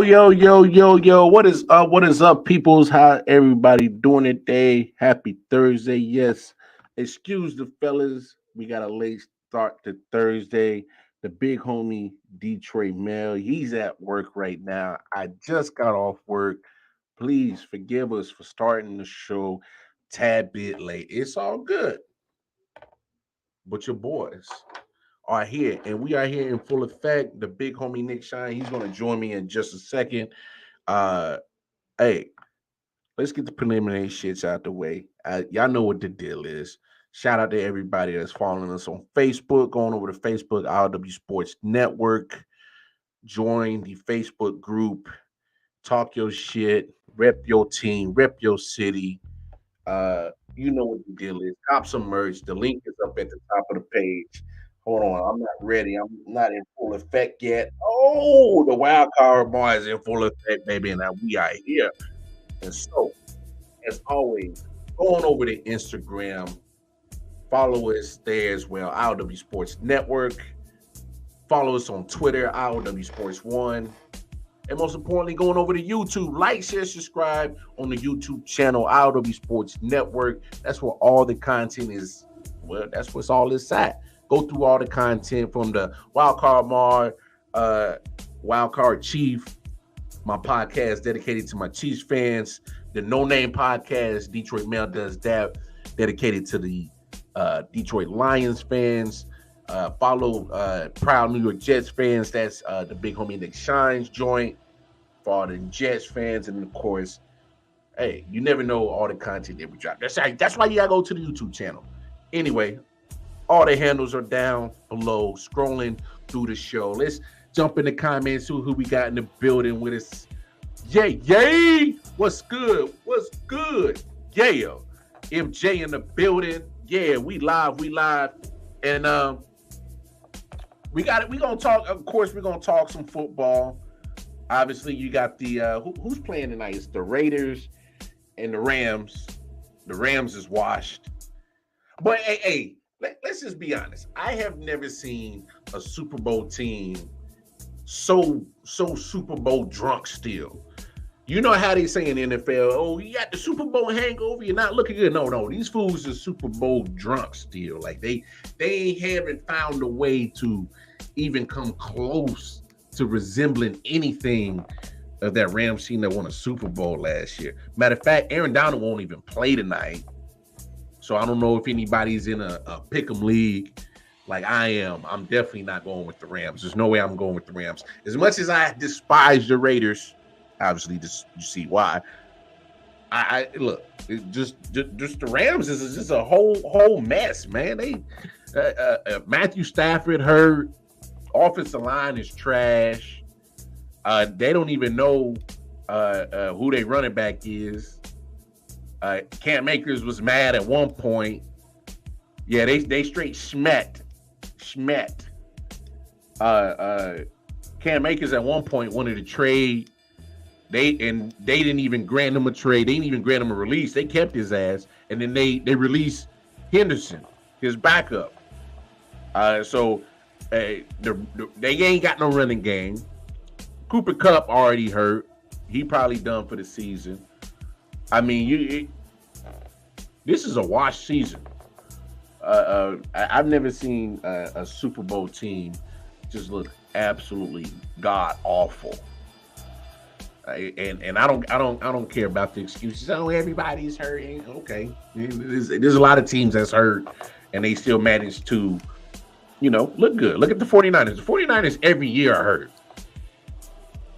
Yo. What is up? What is up, peoples? How everybody doing today? Happy Thursday. Yes. Excuse the fellas. We got a late start to Thursday. The big homie Detroit Mel. He's at work right now. I just got off work. Please forgive us for starting the show tad bit late. It's all good. But your boys are here, and we are here in full effect. The big homie Nick Shine, he's gonna join me in just a second. Uh Hey, let's get the preliminary shits out the way. Y'all know what the deal is. Shout out to everybody that's following us on Facebook, going over to Facebook, I.O.W Sports Network. Join the Facebook group, talk your shit, rep your team, rep your city. You know what the deal is. Cop some merch. The link is up at the top of the page. Hold on, I'm not ready. I'm not in full effect yet. Oh, the wild card bar is in full effect, baby, and now we are here. And so, as always, go on over to Instagram, follow us there as well, I.O.W Sports Network. Follow us on Twitter, I.O.W Sports One. And most importantly, going over to YouTube, like, share, subscribe on the YouTube channel, I.O.W Sports Network. That's where all the content is. Well, that's what's all it's at. Go through all the content from the Wild Card Mar, Wild Card Chief, my podcast dedicated to my Chiefs fans, the No Name podcast, Detroit Mail does that, dedicated to the Detroit Lions fans. Follow Proud New York Jets fans. That's the big homie Nick Shines joint for all the Jets fans. And of course, hey, you never know all the content that we drop. That's why you gotta go to the YouTube channel. Anyway, all the handles are down below, scrolling through the show. Let's jump in the comments, see who we got in the building with us. Yay! What's good? What's good? Yeah. MJ in the building. Yeah, we live. And we got it. We're gonna talk, of course, we're gonna talk some football. Obviously, you got the who's playing tonight? It's the Raiders and the Rams. The Rams is washed. But hey, let's just be honest. I have never seen a Super Bowl team so Super Bowl drunk still. You know how they say in the NFL, oh, you got the Super Bowl hangover, you're not looking good. No, these fools are Super Bowl drunk still. Like they haven't found a way to even come close to resembling anything of that Rams team that won a Super Bowl last year. Matter of fact, Aaron Donald won't even play tonight. So I don't know if anybody's in a pick'em league like I am. I'm definitely not going with the Rams. There's no way I'm going with the Rams. As much as I despise the Raiders, obviously, you see why. I look, just the Rams is just a whole mess, man. They Matthew Stafford hurt, offensive line is trash. They don't even know who their running back is. Cam Akers was mad at one point. Yeah, they straight schmet. Cam Akers at one point wanted to trade. They didn't even grant him a trade. They didn't even grant him a release. They kept his ass, and then they released Henderson, his backup. So they ain't got no running game. Cooper Kupp already hurt. He probably done for the season. I mean, this is a wash season. I've never seen a Super Bowl team just look absolutely god awful. And I don't care about the excuses. Oh, everybody's hurting. Okay, there's a lot of teams that's hurt, and they still manage to, look good. Look at the 49ers. The 49ers every year are hurt.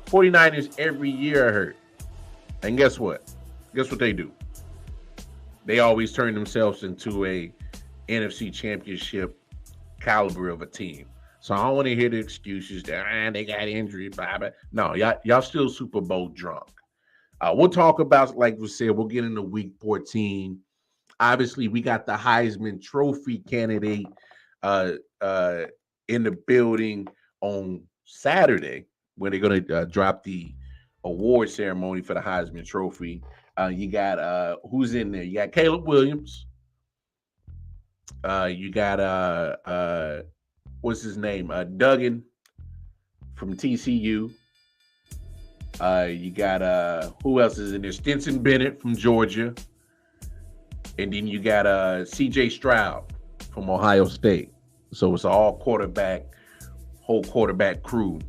49ers every year are hurt. And guess what? Guess what they do? They always turn themselves into a NFC Championship caliber of a team. So I don't want to hear the excuses that they got injury, blah, blah. No, y'all still Super Bowl drunk. We'll talk about, like we said, we'll get into week 14. Obviously, we got the Heisman Trophy candidate in the building on Saturday when they're going to drop the award ceremony for the Heisman Trophy. You got who's in there? You got Caleb Williams. You got what's his name? Duggan from TCU. You got who else is in there? Stinson Bennett from Georgia, and then you got C.J. Stroud from Ohio State. So it's all whole quarterback crew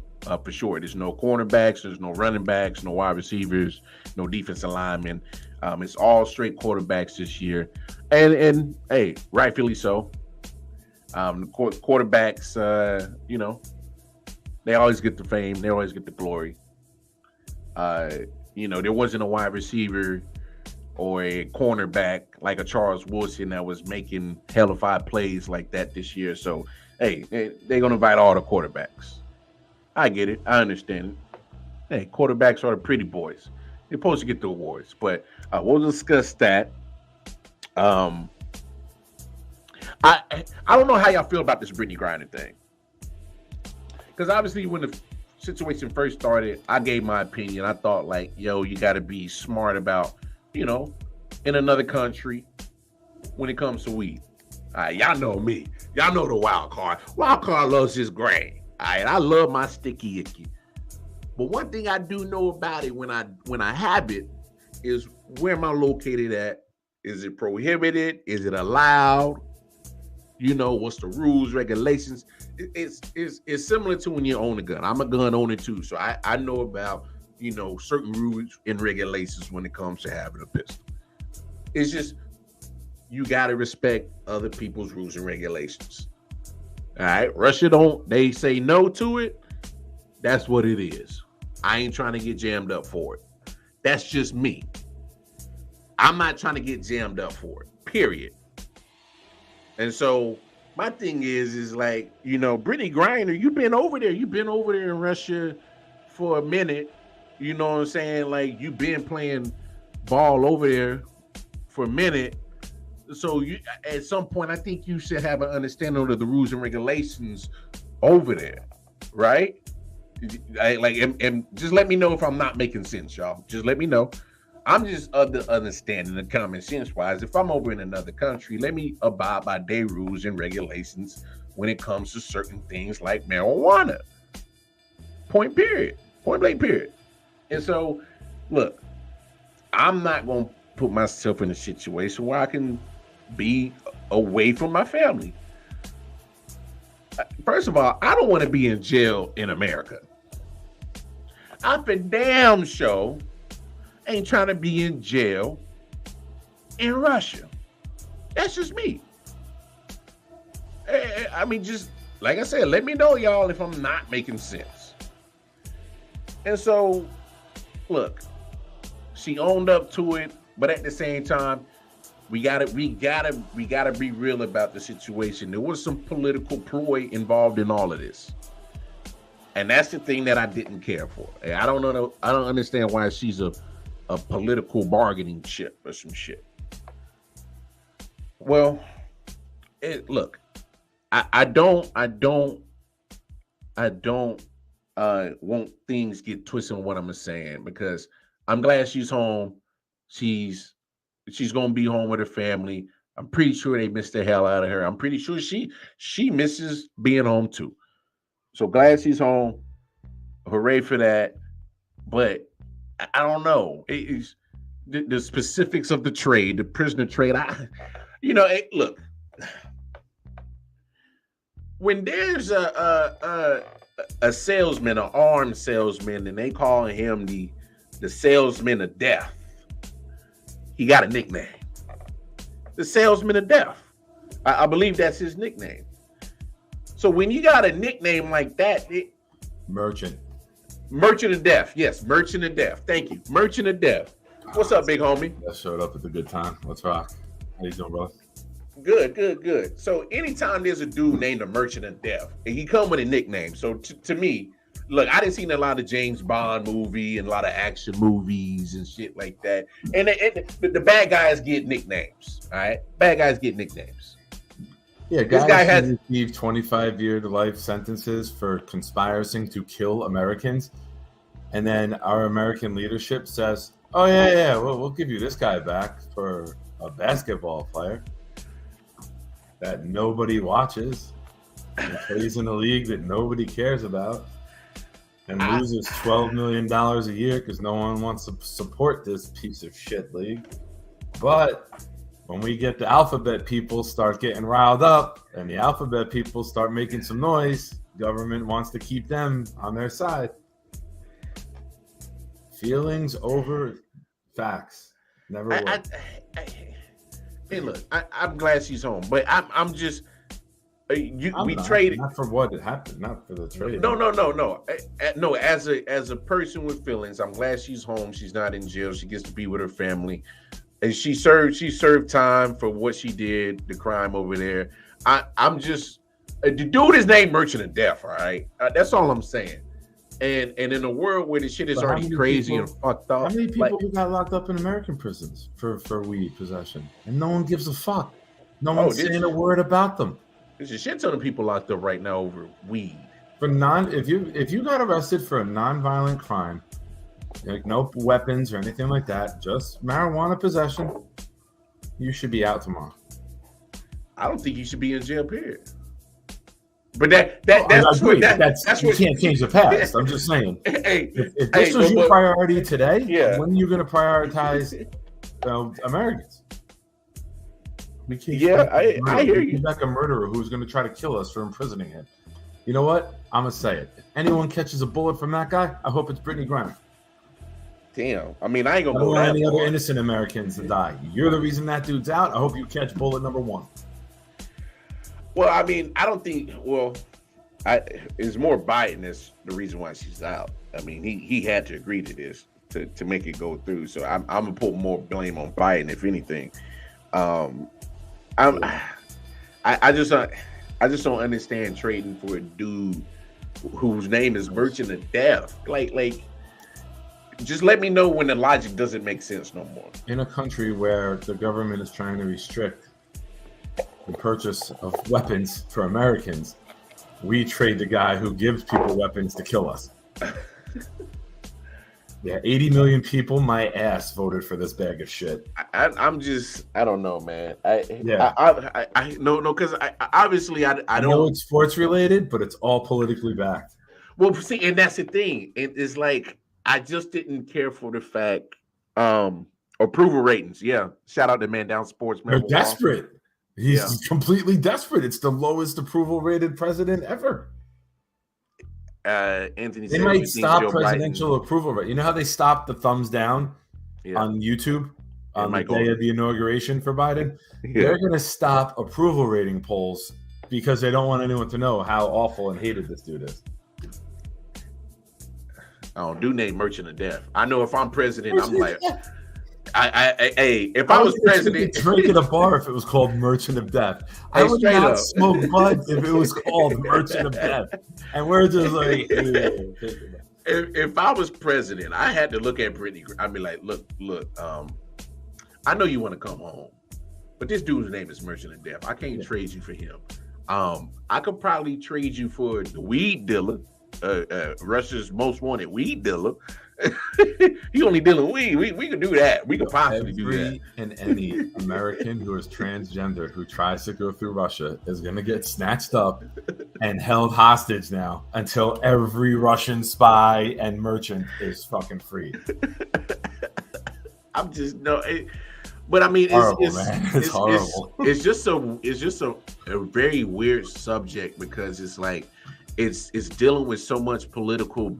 for sure. There's no cornerbacks, there's no running backs, no wide receivers, no defensive linemen. It's all straight quarterbacks this year, and hey, rightfully so. The quarterbacks, they always get the fame, they always get the glory. There wasn't a wide receiver or a cornerback like a Charles Woodson that was making hellified plays like that this year. So, hey, they're going to invite all the quarterbacks. I get it. I understand it. Hey, quarterbacks are the pretty boys. They're supposed to get the awards, but we'll discuss that. I don't know how y'all feel about this Brittany Griner thing. Because obviously when the situation first started, I gave my opinion. I thought like, yo, you got to be smart about, in another country when it comes to weed. All right, y'all know me. Y'all know the wild card. Wild card loves his grain. All right, I love my sticky icky. But one thing I do know about it when I have it is where am I located at? Is it prohibited? Is it allowed? What's the rules, regulations? It's similar to when you own a gun. I'm a gun owner too, so I know about certain rules and regulations when it comes to having a pistol. It's just you gotta respect other people's rules and regulations. All right, Russia they say no to it. That's what it is. I ain't trying to get jammed up for it. That's just me. I'm not trying to get jammed up for it. Period. And so my thing is like, Brittany Griner, you've been over there. You've been over there in Russia for a minute. You know what I'm saying? Like, you've been playing ball over there for a minute. So you, at some point, I think you should have an understanding of the rules and regulations over there, right? And just let me know if I'm not making sense, y'all. Just let me know. I'm just of the understanding, the common sense wise. If I'm over in another country, let me abide by their rules and regulations when it comes to certain things like marijuana. Point blank period. And so, look, I'm not going to put myself in a situation where I can be away from my family. First of all, I don't want to be in jail in America. I for damn sure ain't trying to be in jail in Russia. That's just me. I mean, just like I said, let me know, y'all, if I'm not making sense. And so, look, she owned up to it, but at the same time, we gotta be real about the situation. There was some political ploy involved in all of this. And that's the thing that I didn't care for. I don't know. I don't understand why she's a political bargaining chip or some shit. Well, look, I don't want things get twisted on what I'm saying, because I'm glad she's home. She's gonna be home with her family. I'm pretty sure they miss the hell out of her. I'm pretty sure she misses being home too. So glad she's home. Hooray for that. But I don't know. It's the specifics of the trade, the prisoner trade. Look, when there's a salesman, an armed salesman, and they call him the salesman of death, he got a nickname. The salesman of death. I believe that's his nickname. So when you got a nickname like that, Merchant of Death. Yes, Merchant of Death. Thank you. Merchant of Death. What's up, big homie? I showed up at the good time. Let's rock. How you doing, bro? Good. So anytime there's a dude named the Merchant of Death, and he come with a nickname. So to me, look, I didn't see a lot of James Bond movie and a lot of action movies and shit like that. And the bad guys get nicknames. All right, bad guys get nicknames. Yeah, this guy has received 25-year to life sentences for conspiring to kill Americans, and then our American leadership says, "Oh yeah, we'll give you this guy back for a basketball player that nobody watches and plays in a league that nobody cares about." and loses $12 million a year because no one wants to support this piece of shit league. But when we get the alphabet people start getting riled up and the alphabet people start making some noise, government wants to keep them on their side. Feelings over facts never work. Hey, look, I'm glad she's home, but I'm just we traded not for what happened, not for the trade. No. As a person with feelings, I'm glad she's home. She's not in jail. She gets to be with her family, and she served time for what she did, the crime over there. I'm just the dude is named Merchant of Death. All right, that's all I'm saying. And in a world where the shit is already crazy and fucked up, how many people who got locked up in American prisons for weed possession, and no one gives a fuck? No one's saying a word about them. There's a shit ton of people locked up right now over weed. If you got arrested for a non-violent crime, like no weapons or anything like that, just marijuana possession, you should be out tomorrow. I don't think you should be in jail, period. But that's what you can't change the past. I'm just saying. If this was your priority today, when are you going to prioritize Americans? We can't. I hear you. Like a murderer who's going to try to kill us for imprisoning him. You know what? I'm going to say it. If anyone catches a bullet from that guy, I hope it's Brittany Griner. Damn. I mean, I ain't gonna go that any other innocent Americans to die. You're the reason that dude's out. I hope you catch bullet number 1. Well, I mean, I don't think. Well, it's more Biden is the reason why she's out. I mean, he had to agree to this to make it go through. So I'm gonna put more blame on Biden, if anything. I just don't understand trading for a dude whose name is Merchant of Death. Like, just let me know when the logic doesn't make sense no more. In a country where the government is trying to restrict the purchase of weapons for Americans, we trade the guy who gives people weapons to kill us. Yeah, 80 million people, my ass, voted for this bag of shit. I don't know, man. Because obviously I don't know it's sports related, but it's all politically backed. Well, see, and that's the thing. It's like I just didn't care for the fact approval ratings. Yeah, shout out to Man Down Sports. They're desperate. He's completely desperate. It's the lowest approval rated president ever. Anthony, they might stop presidential approval rate. You know how they stopped the thumbs down on YouTube on the day of the inauguration for Biden? Yeah. They're going to stop approval rating polls because they don't want anyone to know how awful and hated this dude is. I don't do name Merchant of Death. I know if I'm president, I'm like, if I was president, drink at a bar if it was called Merchant of Death. I would not smoke bud if it was called Merchant of Death. And we're just like, if I was president, I had to look at Brittany. I'd be like, look. I know you want to come home, but this dude's name is Merchant of Death. I can't trade you for him. I could probably trade you for the weed dealer, Russia's most wanted weed dealer. He only dealing weed. We could do that. We could possibly do that. And any American who is transgender who tries to go through Russia is going to get snatched up and held hostage now until every Russian spy and merchant is fucking free. I'm just but I mean, it's horrible. It's just a very weird subject because it's like it's dealing with so much political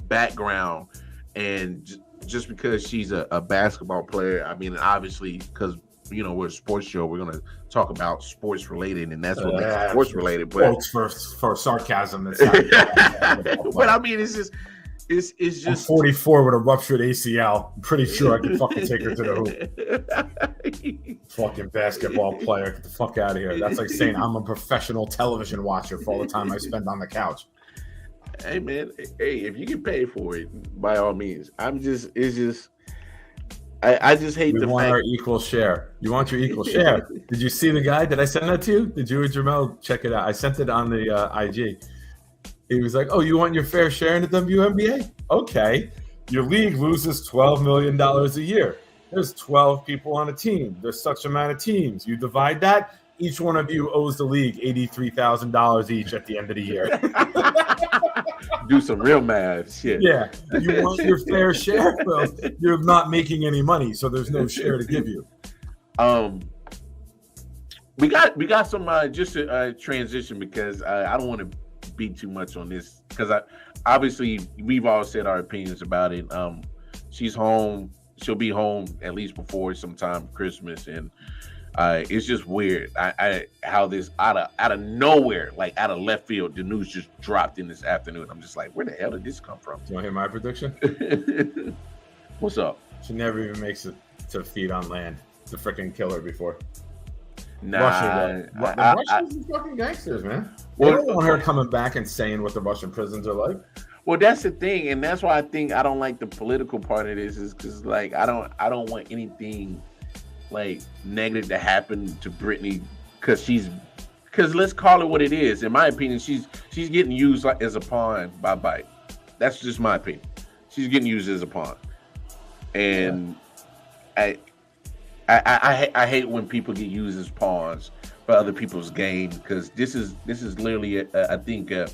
background. And just because she's a basketball player, I mean, obviously, because we're a sports show, we're gonna talk about sports related, and that's what makes it sports related. But for sarcasm, it's not. But I mean, it's just. I'm 44 with a ruptured ACL. I'm pretty sure I can fucking take her to the hoop. Fucking basketball player, get the fuck out of here. That's like saying I'm a professional television watcher for all the time I spend on the couch. Hey man, if you get paid for it, by all means. I just hate the fact our equal share. You want your equal share? Did you see the guy? Did I send that to you? Did you or Jamel check it out? I sent it on the IG. He was like, "Oh, you want your fair share in the WNBA? Okay, your league loses $12 million a year. There's 12 people on a team. There's such amount of teams. You divide that each one of you owes the league $83,000 each at the end of the year. Do some real math shit. Yeah, you want your fair share? Well, you're not making any money, so there's no share to give you. We got some just a transition because I don't want to be too much on this because obviously we've all said our opinions about it. She's home. She'll be home at least before sometime Christmas, and it's just weird. How this out of nowhere, like out of left field, the news just dropped in this afternoon. I'm just like, where the hell did this come from? You want to hear my prediction? What's up? She never even makes it to feet on land. It's a freaking killer before. Nah, the Russians are fucking gangsters, man. They don't want her coming back and saying what the Russian prisons are like. Well, that's the thing, and that's why I think I don't like the political part of this, is because like I don't want anything like negative to happen to Britney because let's call it what it is. In my opinion, she's getting used like as a pawn by Biden. That's just my opinion. She's getting used as a pawn, and I hate when people get used as pawns for other people's gain, because this is literally I think a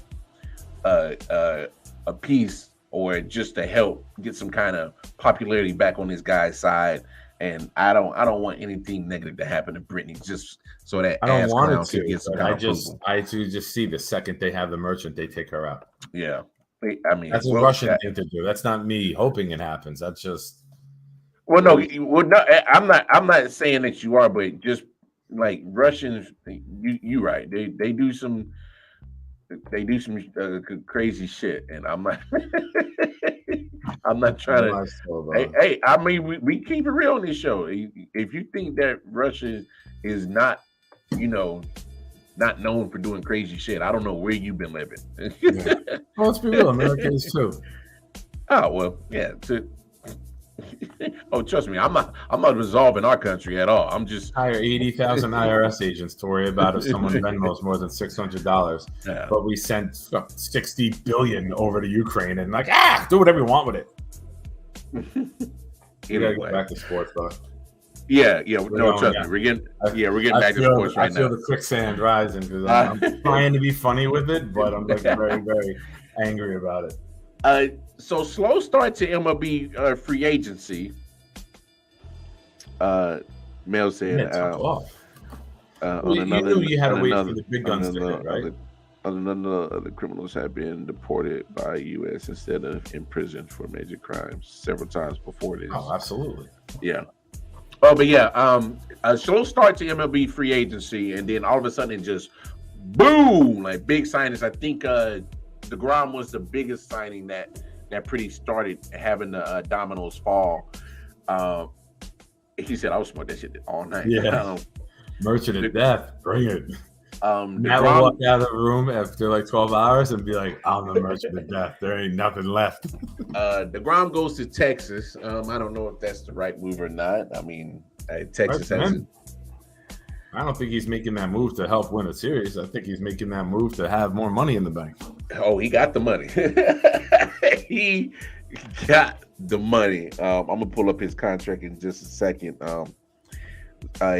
piece or just to help get some kind of popularity back on this guy's side. And I don't want anything negative to happen to Britney, just so that I don't want it to. Get some I just see the second they have the merchant, they take her out. Yeah, I mean that's a Russian thing to do. That's not me hoping it happens. That's just. Well, no, I'm not saying that you are, but just like Russians, you right. They do some crazy shit, and I'm not. I'm not trying to. Hey, I mean, we keep it real on this show. If you think that Russia is not, not known for doing crazy shit, I don't know where you've been living. Yeah. Well, let's be real. America is too. Oh well, yeah. Oh, trust me, I'm not resolving our country at all. I'm just hire 80,000 IRS agents to worry about if someone Venmos more than $600. Yeah. But we sent $60 billion over to Ukraine and do whatever you want with it. You gotta get back to sports, though. Yeah. No, trust me, we're getting back to sports right now. I feel the quicksand rising because I'm trying to be funny with it, but I'm very, very angry about it. So slow start to MLB free agency. Mel said, you knew you had to wait for the big guns to hit, right? Other criminals have been deported by U.S. instead of imprisoned for major crimes several times before this. Oh, absolutely. Yeah. Oh, but yeah, a slow start to MLB free agency, and then all of a sudden it just boom, like big signings. I think DeGrom was the biggest signing that pretty started having the dominoes fall. He said, "I was smoking that shit all night." Yeah, merchant of death, bring it. Never walk out of the room after like 12 hours and be like, "I'm the merchant of death. There ain't nothing left." DeGrom goes to Texas. I don't know if that's the right move or not. I mean, Texas has. I don't think he's making that move to help win a series. I think he's making that move to have more money in the bank. Oh, he got the money. He got the money. I'm gonna pull up his contract in just a second.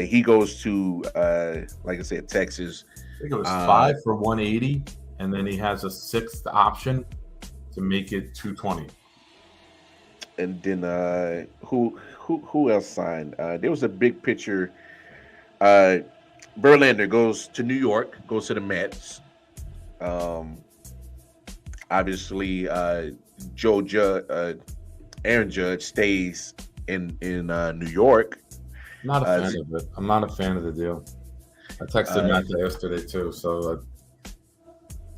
He goes to, like I said, Texas. I think it was 5 for 180, and then he has a 6th option to make it 220. And then who else signed? There was a big picture. Verlander goes to New York, goes to the Mets. Obviously, Aaron Judge stays in New York. Not a fan of it. I'm not a fan of the deal. I texted Matt yesterday too, so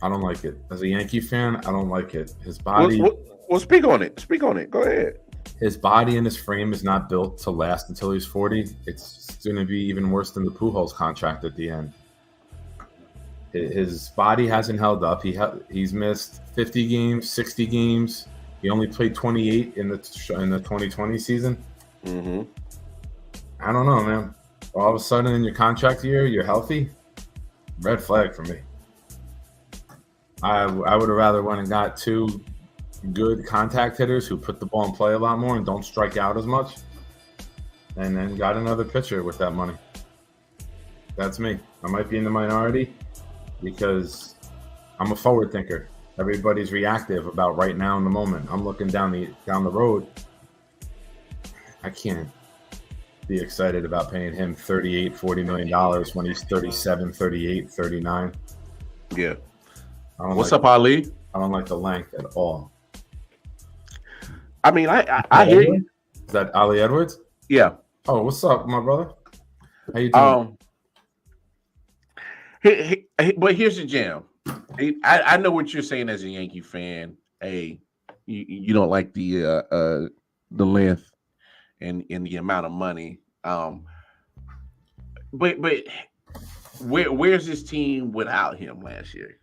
I don't like it. As a Yankee fan, I don't like it. His body. Well, speak on it. Go ahead. His body and his frame is not built to last until he's 40. It's going to be even worse than the Pujols contract at the end. His body hasn't held up. He's missed 50 games, 60 games. He only played 28 in the 2020 season. Mm-hmm. I don't know, man. All of a sudden in your contract year, you're healthy. Red flag for me. I would have rather went and got 2 good contact hitters who put the ball in play a lot more and don't strike out as much, and then got another pitcher with that money. That's me. I might be in the minority because I'm a forward thinker. Everybody's reactive about right now in the moment. I'm looking down the road. I can't be excited about paying him $38-40 million when he's 37, 38, 39. Yeah. What's up, Ali? I don't like the length at all. I mean, I hear you. Is that Ali Edwards? Yeah. Oh, what's up, my brother? How you doing? But here's the jam. I know what you're saying as a Yankee fan. Hey, you don't like the length and the amount of money. But where's this team without him last year?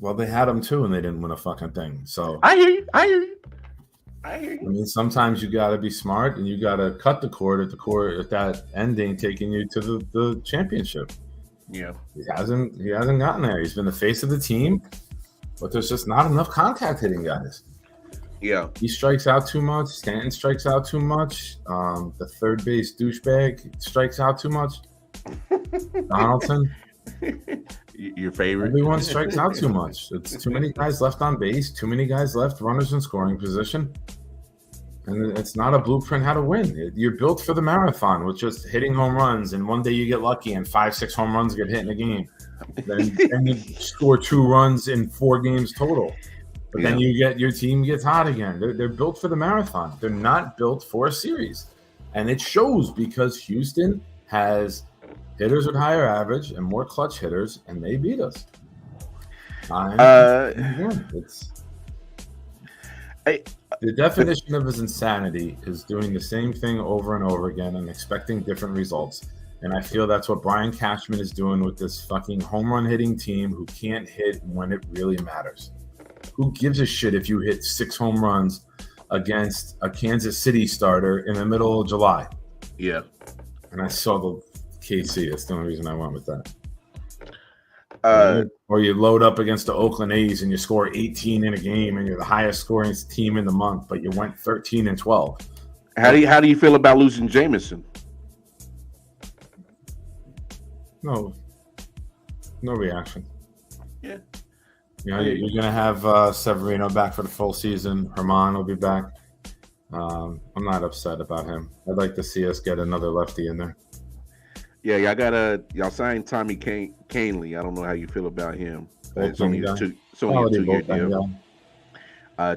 Well, they had him too, and they didn't win a fucking thing. So I hear you. I mean, sometimes you got to be smart, and you got to cut the cord at that ending, taking you to the championship. Yeah, he hasn't gotten there. He's been the face of the team, but there's just not enough contact hitting guys. Yeah, he strikes out too much. Stanton strikes out too much. The third base douchebag strikes out too much. Donaldson, your favorite. Everyone strikes out too much. It's too many guys left on base. Too many guys left runners in scoring position. And it's not a blueprint how to win. You're built for the marathon with just hitting home runs, and one day you get lucky and 5-6 home runs get hit in a game. Then you score 2 runs in 4 games total. But then your team gets hot again. They're built for the marathon. They're not built for a series. And it shows because Houston has hitters with higher average and more clutch hitters, and they beat us. The definition of his insanity is doing the same thing over and over again and expecting different results. And I feel that's what Brian Cashman is doing with this fucking home run hitting team who can't hit when it really matters. Who gives a shit if you hit 6 home runs against a Kansas City starter in the middle of July? Yeah. And I saw the KC. That's the only reason I went with that. Or you load up against the Oakland A's and you score 18 in a game and you're the highest scoring team in the month, but you went 13-12. How do you feel about losing Jameson? No reaction. Yeah. You know, you're going to have Severino back for the full season. Herman will be back. I'm not upset about him. I'd like to see us get another lefty in there. Yeah, y'all signed Tommy Canley. I don't know how you feel about him. It's only a 2-year deal.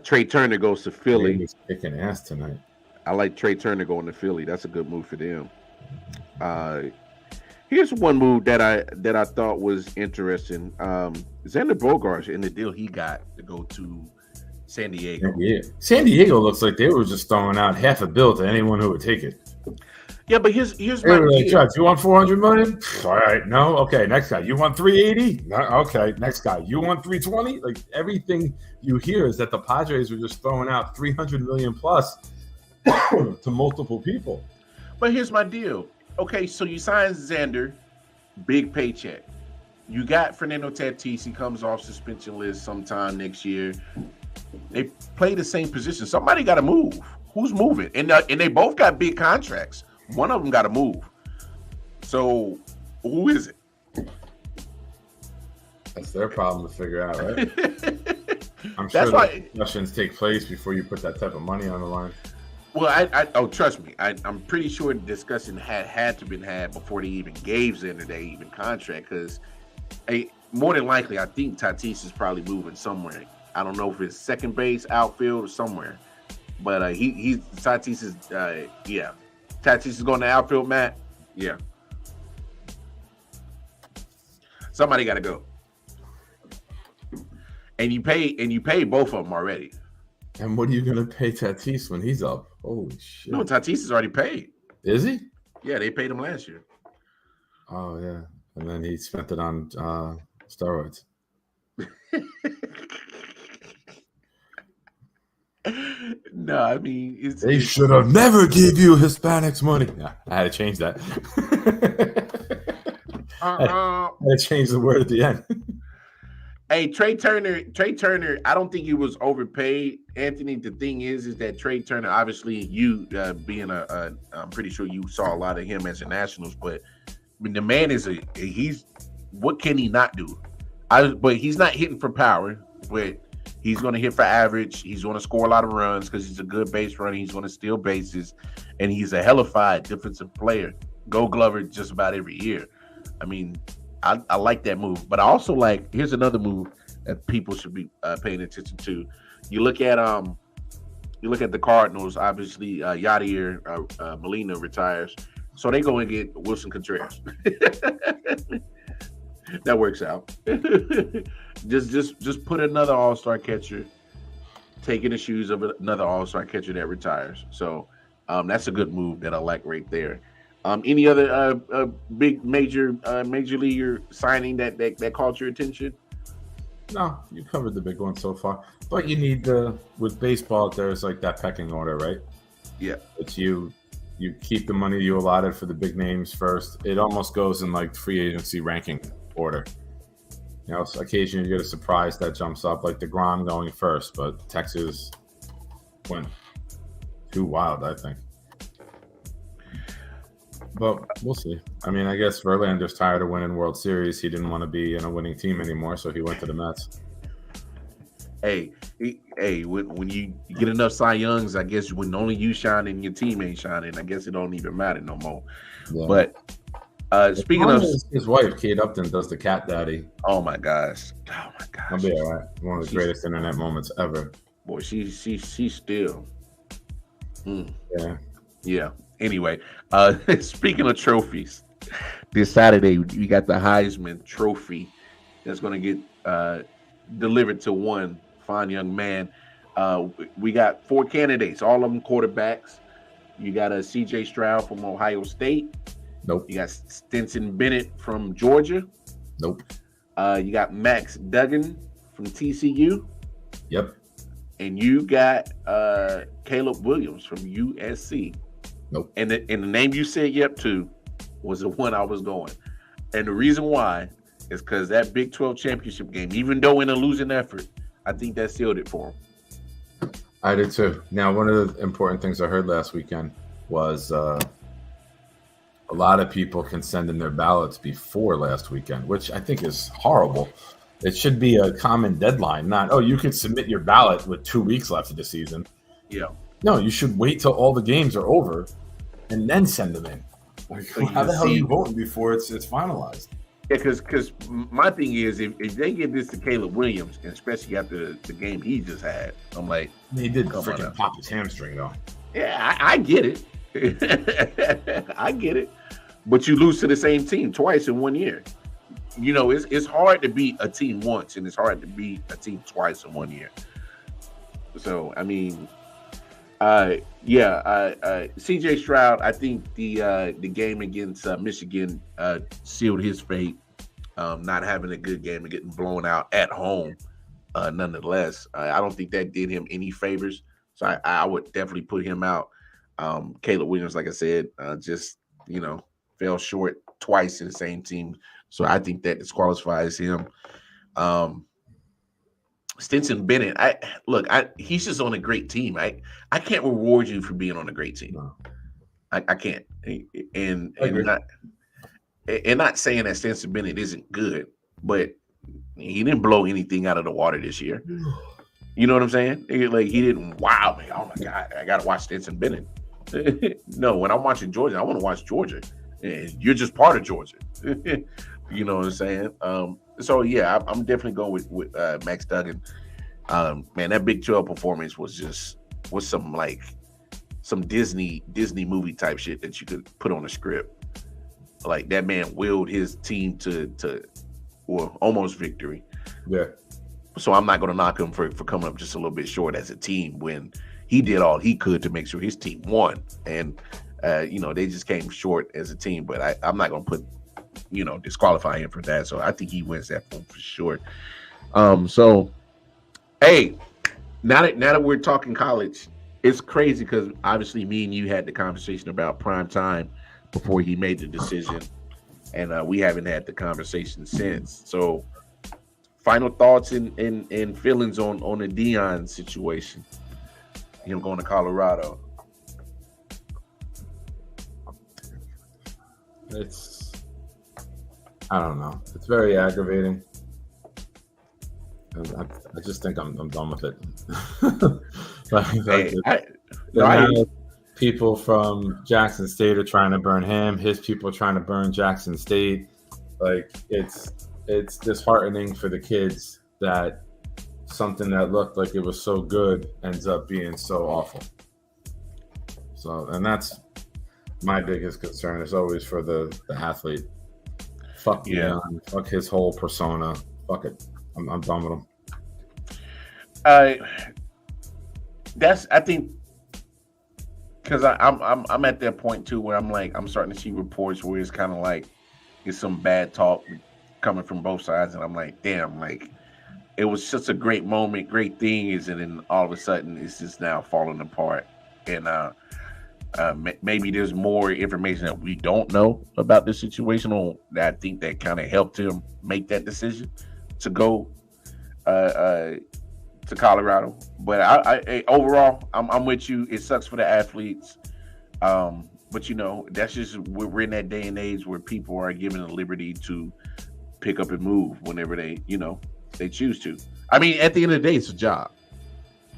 Trey Turner goes to Philly. He's kicking ass tonight. I like Trey Turner going to Philly. That's a good move for them. Here's one move that I thought was interesting. Xander Bogaerts in the deal he got to go to San Diego. Yeah. San Diego looks like they were just throwing out half a bill to anyone who would take it. Yeah, but here's my deal. You want $400 million? All right, no, okay. Next guy, you want $380? No, okay. Next guy, you want $320? Like everything you hear is that the Padres are just throwing out $300 million plus to multiple people. But here's my deal. Okay, so you sign Xander, big paycheck. You got Fernando Tatis. He comes off suspension list sometime next year. They play the same position. Somebody got to move. Who's moving? And they both got big contracts. One of them got to move. So who is it? That's their problem to figure out, right? I'm That's sure why discussions take place before you put that type of money on the line. Well, trust me. I'm pretty sure the discussion had to been had before they even gave Xander that even contract. Because more than likely, I think Tatis is probably moving somewhere. I don't know if it's second base, outfield, or somewhere. But Tatis is Tatis is going to outfield, Matt. Yeah. Somebody got to go. And you pay both of them already. And what are you going to pay Tatis when he's up? Holy shit. No, Tatis is already paid. Is he? Yeah, they paid him last year. Oh, yeah. And then he spent it on steroids. No, I mean, they should have never give you Hispanics money. Yeah, I had to change that. I had to change the word at the end. Hey, Trey Turner, I don't think he was overpaid, Anthony. The thing is that Trey Turner, obviously, you being I'm pretty sure you saw a lot of him as a Nationals, but mean, the man he's what can he not do? But he's not hitting for power, but he's going to hit for average. He's going to score a lot of runs because he's a good base runner. He's going to steal bases, and he's a hellified defensive player. Gold Glover just about every year. I mean, I like that move, but I also like. Here's another move that people should be paying attention to. You look at the Cardinals. Obviously, Yadier Molina retires, so they go and get Wilson Contreras. That works out. just put another all-star catcher, taking the shoes of another all-star catcher that retires. So that's a good move that I like right there. Any other big major leaguer signing that caught your attention? No, you covered the big one so far. But you need with baseball, there's like that pecking order, right? Yeah. It's you keep the money you allotted for the big names first. It almost goes in like free agency ranking order. You know, so occasionally you get a surprise that jumps up, like DeGrom going first, but Texas went too wild, I think. But we'll see. I mean, I guess Verlander's tired of winning World Series. He didn't want to be in a winning team anymore, so he went to the Mets. Hey, when you get enough Cy Youngs, I guess when only you shine and your team ain't shining, I guess it don't even matter no more. Yeah. But speaking of his wife, Kate Upton, does the cat daddy. Oh my gosh. I'll be all right. One of the greatest internet moments ever. Boy, she's still. Yeah. Anyway, speaking of trophies, this Saturday we got the Heisman Trophy that's going to get delivered to one fine young man. We got 4 candidates, all of them quarterbacks. You got a C.J. Stroud from Ohio State. Nope. You got Stetson Bennett from Georgia. Nope. You got Max Duggan from TCU. Yep. And you got Caleb Williams from USC. Nope. And the name you said yep to was the one I was going. And the reason why is because that Big 12 championship game, even though in a losing effort, I think that sealed it for him. I did too. Now, one of the important things I heard last weekend was a lot of people can send in their ballots before last weekend, which I think is horrible. It should be a common deadline, not, you could submit your ballot with 2 weeks left of the season. Yeah. No, you should wait till all the games are over and then send them in. Like, how the hell are you voting before it's finalized? Yeah, because my thing is, if they give this to Caleb Williams, and especially after the game he just had, I'm like, he did freaking pop his hamstring though. Yeah, I get it. I get it. But you lose to the same team twice in 1 year. You know, it's hard to beat a team once, and it's hard to beat a team twice in 1 year. So, I mean, C.J. Stroud, I think the game against Michigan sealed his fate, not having a good game and getting blown out at home. Nonetheless, I don't think that did him any favors. So I would definitely put him out. Caleb Williams, like I said, just, fell short twice in the same team. So I think that disqualifies him. Stetson Bennett, he's just on a great team. I can't reward you for being on a great team. No. I can't. And not saying that Stetson Bennett isn't good, but he didn't blow anything out of the water this year. You know what I'm saying? Like, he didn't wow me. Oh my God, I gotta watch Stetson Bennett. No, when I'm watching Georgia, I want to watch Georgia. And you're just part of Georgia. You know what I'm saying? So yeah, I'm definitely going with Max Duggan. Man, that Big 12 performance was some Disney movie type shit that you could put on a script. Like, that man willed his team to almost victory. Yeah. So I'm not going to knock him for coming up just a little bit short as a team when he did all he could to make sure his team won. And they just came short as a team. But I'm not going to put disqualify him for that. So I think he wins that one for sure. So, hey, now that we're talking college, it's crazy because obviously me and you had the conversation about prime time before he made the decision, and we haven't had the conversation since. So, final thoughts and feelings on the Deion situation, him going to Colorado. I don't know. It's very aggravating. I just think I'm done with it. Now people from Jackson State are trying to burn him. His people are trying to burn Jackson State. Like it's disheartening for the kids that something that looked like it was so good ends up being so awful. So, and that's my biggest concern is always for the athlete. Fuck Deion, fuck his whole persona. Fuck it. I'm done with him. I think because I'm at that point too where I'm starting to see reports where it's kind of like it's some bad talk coming from both sides, and I'm like, damn, like it was such a great moment, great thing, and then all of a sudden it's just now falling apart, and maybe there's more information that we don't know about this situation, or that I think that kind of helped him make that decision to go to Colorado. But I overall, I'm with you. It sucks for the athletes, but that's just we're in that day and age where people are given the liberty to pick up and move whenever they choose to. I mean, at the end of the day, it's a job.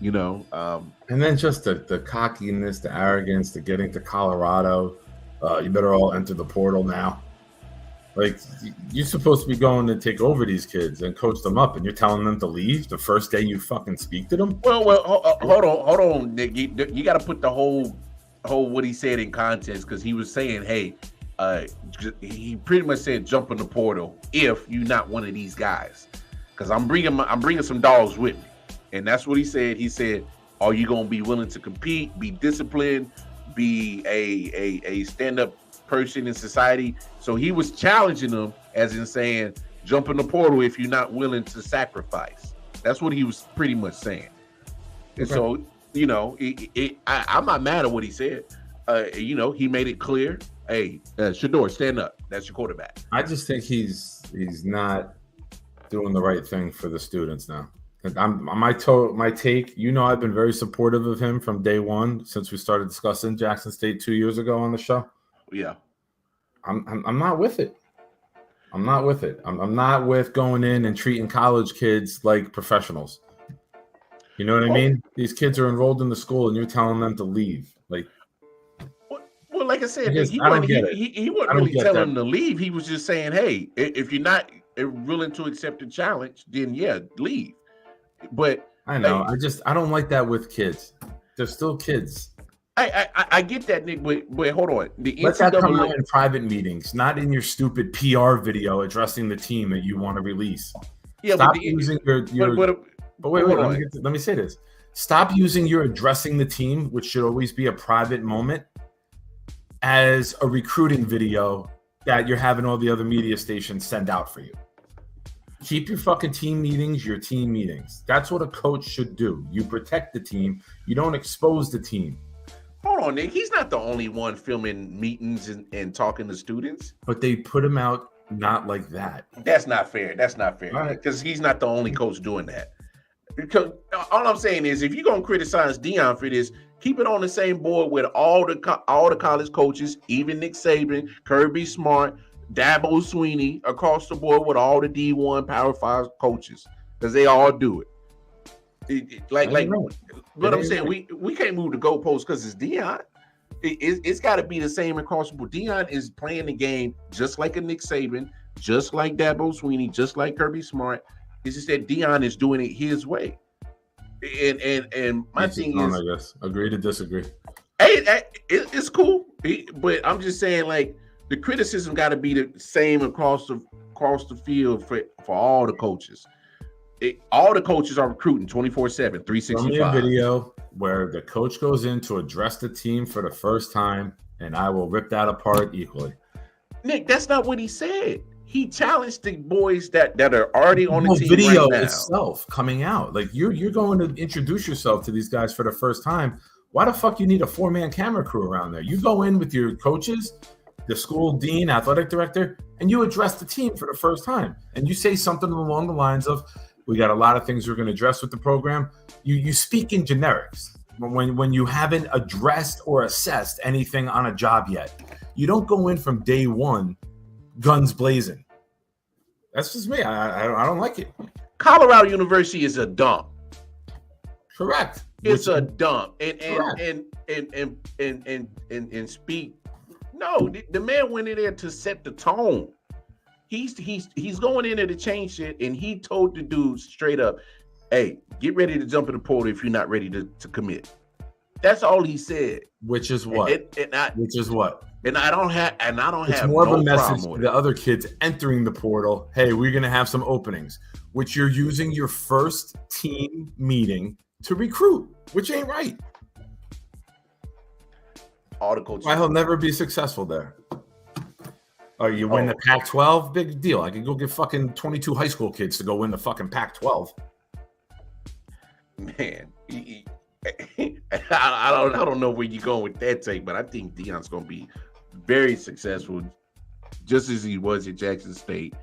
And then just the cockiness, the arrogance, the getting to Colorado. You better all enter the portal now. Like, you're supposed to be going to take over these kids and coach them up, and you're telling them to leave the first day you fucking speak to them? Well, hold on, Nick. You got to put the whole what he said in context, because he was saying, hey, he pretty much said jump in the portal if you're not one of these guys, because I'm bringing some dogs with me. And that's what he said. He said, are you going to be willing to compete, be disciplined, be a stand-up person in society? So he was challenging them, as in saying, jump in the portal if you're not willing to sacrifice. That's what he was pretty much saying. And so, I'm not mad at what he said. He made it clear. Hey, Shador, stand up. That's your quarterback. I just think he's not doing the right thing for the students now. My take. I've been very supportive of him from day one since we started discussing Jackson State 2 years ago on the show. Yeah, I'm not with it. I'm not with it. I'm not with going in and treating college kids like professionals. You know what I mean? These kids are enrolled in the school, and you're telling them to leave. Like, well, like I said, he wasn't really telling them to leave. He was just saying, hey, if you're not willing to accept the challenge, then leave. But I know, I don't like that with kids. They're still kids. I get that, Nick, but hold on. Let that come out in private meetings, not in your stupid PR video addressing the team that you want to release. Yeah, stop using your. But wait, let me say this. Stop using your addressing the team, which should always be a private moment, as a recruiting video that you're having all the other media stations send out for you. Keep your fucking team meetings your team meetings. That's what a coach should do. You protect the team. You don't expose the team. Hold on, Nick. He's not the only one filming meetings and talking to students. But they put him out not like that. That's not fair. Because he's not the only coach doing that. Because all I'm saying is, if you're going to criticize Deion for this, keep it on the same board with all the college coaches, even Nick Saban, Kirby Smart, Dabo Swinney, across the board with all the D1 Power 5 coaches, because they all do it. But I'm saying we can't move the goalposts because it's Deion. It's got to be the same across the board. Deion is playing the game just like a Nick Saban, just like Dabo Swinney, just like Kirby Smart. It's just that Deion is doing it his way. And my thing is, I guess, agree to disagree. Hey, it's cool, but I'm just saying, like, the criticism got to be the same across the field for all the coaches. All the coaches are recruiting 24/7, 365. Show me a video where the coach goes in to address the team for the first time, and I will rip that apart equally. Nick, that's not what he said. He challenged the boys that are already on the team video right now. Itself coming out. Like, you're going to introduce yourself to these guys for the first time. Why the fuck you need a 4-man camera crew around there? You go in with your coaches, the school dean, athletic director, and you address the team for the first time. And you say something along the lines of, we got a lot of things we're going to address with the program. You speak in generics when you haven't addressed or assessed anything on a job yet. You don't go in from day one guns blazing. That's just me. I don't like it. Colorado University is a dump. Correct. It's a dump. And speak. No, the man went in there to set the tone. He's going in there to change shit, and he told the dude straight up, "Hey, get ready to jump in the portal if you're not ready to commit." That's all he said. Which is what? Which is what? And I don't have it's more of a message to the other kids entering the portal. Hey, we're gonna have some openings, which you're using your first team meeting to recruit, which ain't right. All the coaches. Why he'll never be successful there. Oh, you win the Pac-12? Big deal. I can go get fucking 22 high school kids to go win the fucking Pac-12. Man, I don't know where you're going with that take, but I think Deion's going to be very successful, just as he was at Jackson State.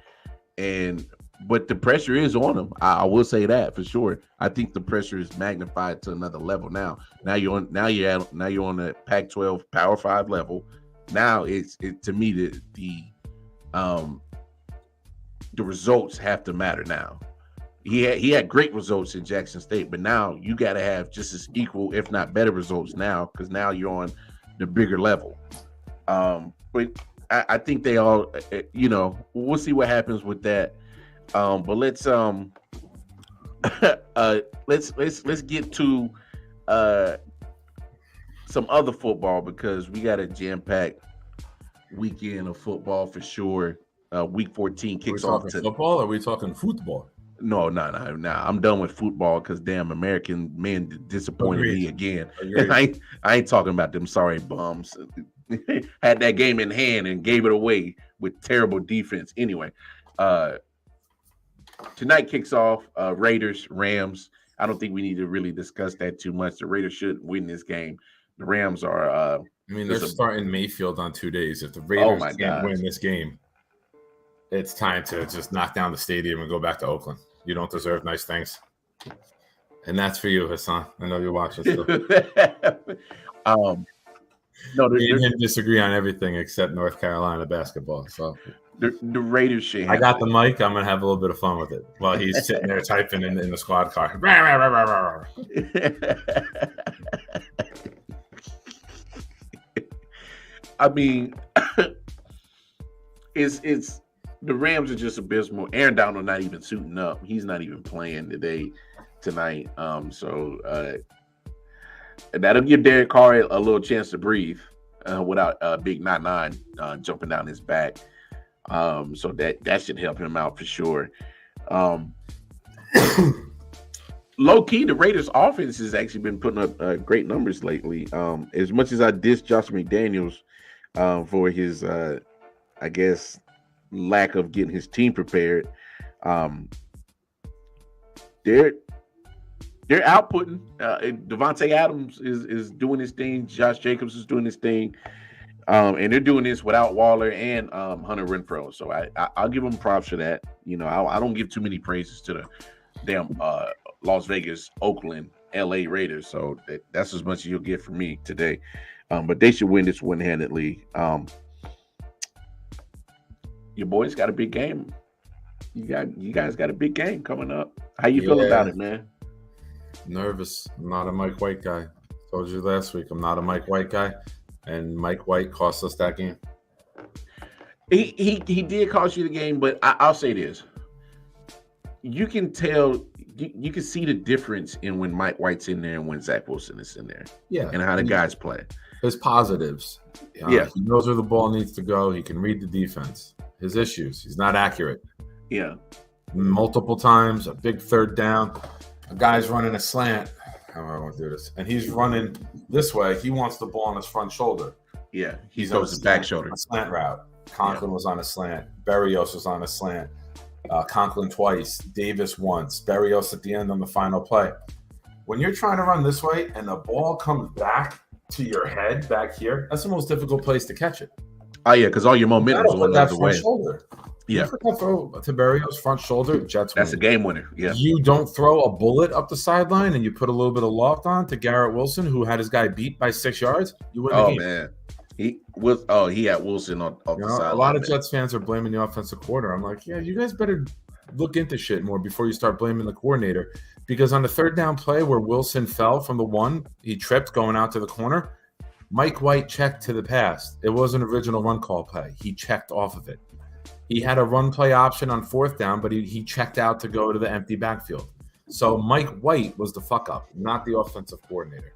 But the pressure is on him. I will say that for sure. I think the pressure is magnified to another level now. Now you're on the Pac-12 Power 5 level. Now it's to me the results have to matter now. He had great results in Jackson State, but now you got to have just as equal, if not better, results now, because now you're on the bigger level. But I think they all, we'll see what happens with that. But let's get to some other football, because we got a jam-packed weekend of football for sure. Week 14 kicks off. Football, or are we talking football? No. I'm done with football, because damn, American men disappointed me again. I ain't talking about them sorry bums. Had that game in hand and gave it away with terrible defense. Anyway, tonight kicks off Raiders, Rams. I don't think we need to really discuss that too much. The Raiders should win this game. The Rams are. They're starting Mayfield on 2 days. If the Raiders can't win this game, it's time to just knock down the stadium and go back to Oakland. You don't deserve nice things. And that's for you, Hassan. I know you're watching still. No, we didn't disagree on everything except North Carolina basketball. So the Raiders should. I got the mic. I'm gonna have a little bit of fun with it while he's sitting there typing in the squad car. I mean, it's the Rams are just abysmal. Aaron Donald not even suiting up. He's not even playing tonight. So that'll give Derek Carr a little chance to breathe without Big 9-9 jumping down his back. So that should help him out for sure. Low key, the Raiders offense has actually been putting up great numbers lately. As much as I diss Josh McDaniels for his, I guess, lack of getting his team prepared, they're outputting. Devontae Adams is doing his thing. Josh Jacobs is doing his thing. And they're doing this without Waller and Hunter Renfrow. So I'll give them props for that. I don't give too many praises to the damn Las Vegas, Oakland, LA Raiders. So that's as much as you'll get from me today. But they should win this one-handedly. Your boys got a big game. You guys got a big game coming up. How you feel about it, man? Nervous. I'm not a Mike White guy. Told you last week I'm not a Mike White guy, and Mike White cost us that game. He did cost you the game, but I'll say this: you can tell, you can see the difference in when Mike White's in there and when Zach Wilson is in there. Yeah, and how the guys play. His positives. He knows where the ball needs to go. He can read the defense. His issues: he's not accurate. Yeah, multiple times, a big third down. A guy's running a slant. How am I going to do this? And he's running this way. He wants the ball on his front shoulder. Yeah, he goes to back shoulder. A slant route. Conklin was on a slant. Berrios was on a slant. Conklin twice. Davis once. Berrios at the end on the final play. When you're trying to run this way and the ball comes back to your head back here, that's the most difficult place to catch it. Oh, yeah, because all your momentum is going the other way. Shoulder. Yeah. You put that throw to Berrios front shoulder, Jets win. That's a game winner. Yeah. You don't throw a bullet up the sideline and you put a little bit of loft on to Garrett Wilson, who had his guy beat by 6 yards. You win the game. Man. He had Wilson off the A sideline. lot of Jets fans are blaming the offensive coordinator. I'm like, yeah, you guys better look into shit more before you start blaming the coordinator. Because on the third down play where Wilson fell from the one, he tripped going out to the corner. Mike White checked to the pass. It was an original run call play. He checked off of it. He had a run play option on fourth down, but he checked out to go to the empty backfield. So Mike White was the fuck up, not the offensive coordinator.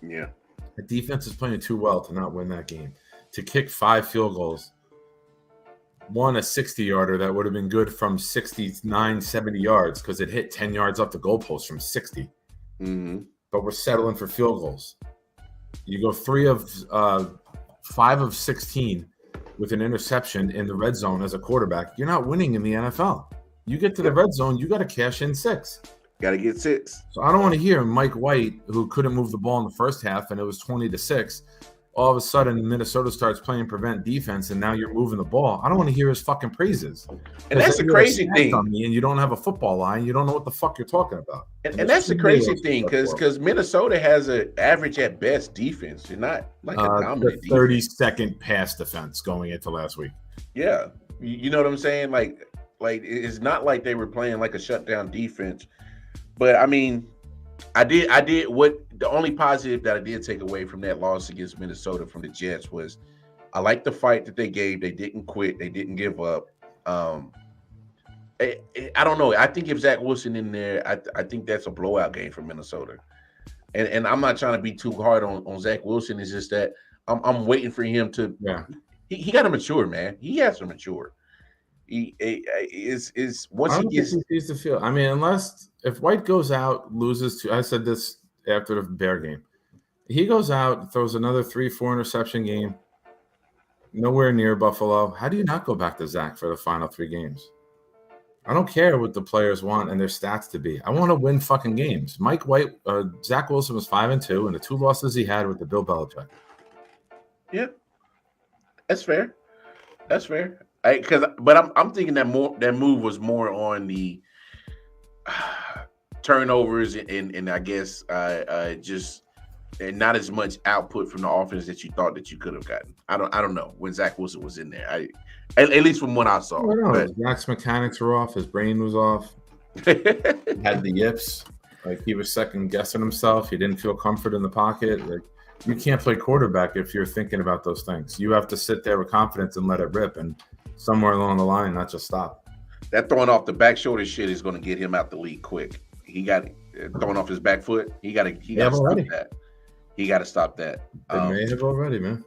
Yeah. The defense is playing too well to not win that game. To kick 5 field goals, one a 60-yarder that would have been good from 69, 70 yards because it hit 10 yards up the goalpost from 60. Mm-hmm. But we're settling for field goals. You go 5 of 16 with an interception in the red zone as a quarterback. You're not winning in the NFL. You get to the red zone, you got to cash in 6. Got to get 6. So I don't want to hear Mike White, who couldn't move the ball in the first half, and it was 20-6. All of a sudden, Minnesota starts playing prevent defense, and now you're moving the ball. I don't want to hear his fucking praises. And that's the crazy thing. On me and you don't have a football line. You don't know what the fuck you're talking about. And that's the crazy thing because Minnesota has an average at best defense. You're not like a dominant defense. 32nd pass defense going into last week. Yeah. You know what I'm saying? Like it's not like they were playing like a shutdown defense. But I mean, the only positive that I did take away from that loss against Minnesota from the Jets was I liked the fight that they gave. They didn't quit. They didn't give up. I don't know. I think if Zach Wilson in there, I think that's a blowout game for Minnesota. And I'm not trying to be too hard on Zach Wilson. It's just that I'm waiting for him to. Yeah. He got to mature, man. He has to mature. He once he gets. He sees the field. I mean, if White goes out, loses to. I said this after the Bear game. He goes out, throws another 3-4 interception game. Nowhere near Buffalo. How do you not go back to Zach for the final 3 games? I don't care what the players want and their stats to be. I want to win fucking games. Zach Wilson was 5-2, and the 2 losses he had with the Bill Belichick. Yeah, that's fair. That's fair. But I'm thinking that move was more on the turnovers and I guess just and not as much output from the offense that you thought that you could have gotten. I don't know when Zach Wilson was in there. At least from what I saw. I don't know. Zach's mechanics were off. His brain was off. Had the yips. Like he was second guessing himself. He didn't feel comfort in the pocket. Like you can't play quarterback if you're thinking about those things. You have to sit there with confidence and let it rip. And somewhere along the line, not just stop. That throwing off the back shoulder shit is going to get him out the league quick. He got throwing off his back foot. He got to stop that. He got to stop that. They may have already, man.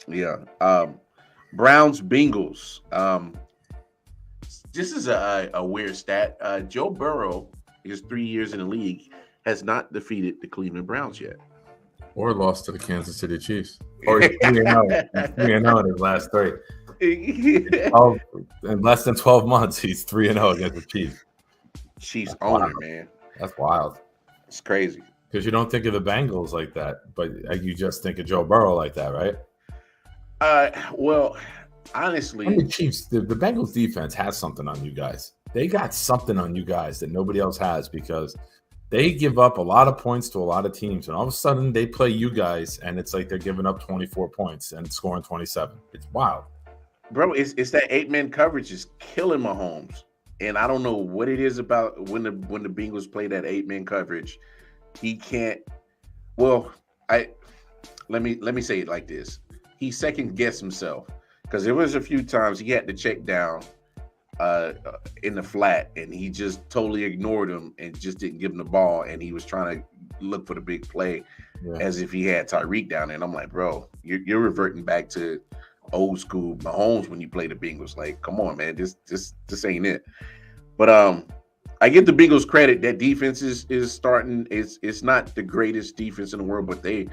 Yeah. Browns Bengals. This is a weird stat. Joe Burrow, his 3 years in the league, has not defeated the Cleveland Browns yet. Or lost to the Kansas City Chiefs. Or he's 3-0 in his last 3. In less than 12 months, he's 3-0 against the Chiefs. Chiefs owner, man. That's wild. It's crazy. Because you don't think of the Bengals like that, but you just think of Joe Burrow like that, right? Well, honestly, the Chiefs, the Bengals defense has something on you guys. They got something on you guys that nobody else has because they give up a lot of points to a lot of teams, and all of a sudden they play you guys, and it's like they're giving up 24 points and scoring 27. It's wild. Bro, it's that 8-man coverage is killing Mahomes. And I don't know what it is about when the Bengals play that 8-man coverage. He can't. Well, let me say it like this. He second guessed himself because there was a few times he had to check down in the flat, and he just totally ignored him and just didn't give him the ball. And he was trying to look for the big play as if he had Tyreek down there. And I'm like, bro, you're reverting back to old school Mahomes when you play the Bengals. Like, come on, man, this ain't it. But I give the Bengals credit. That defense is starting. It's not the greatest defense in the world, but they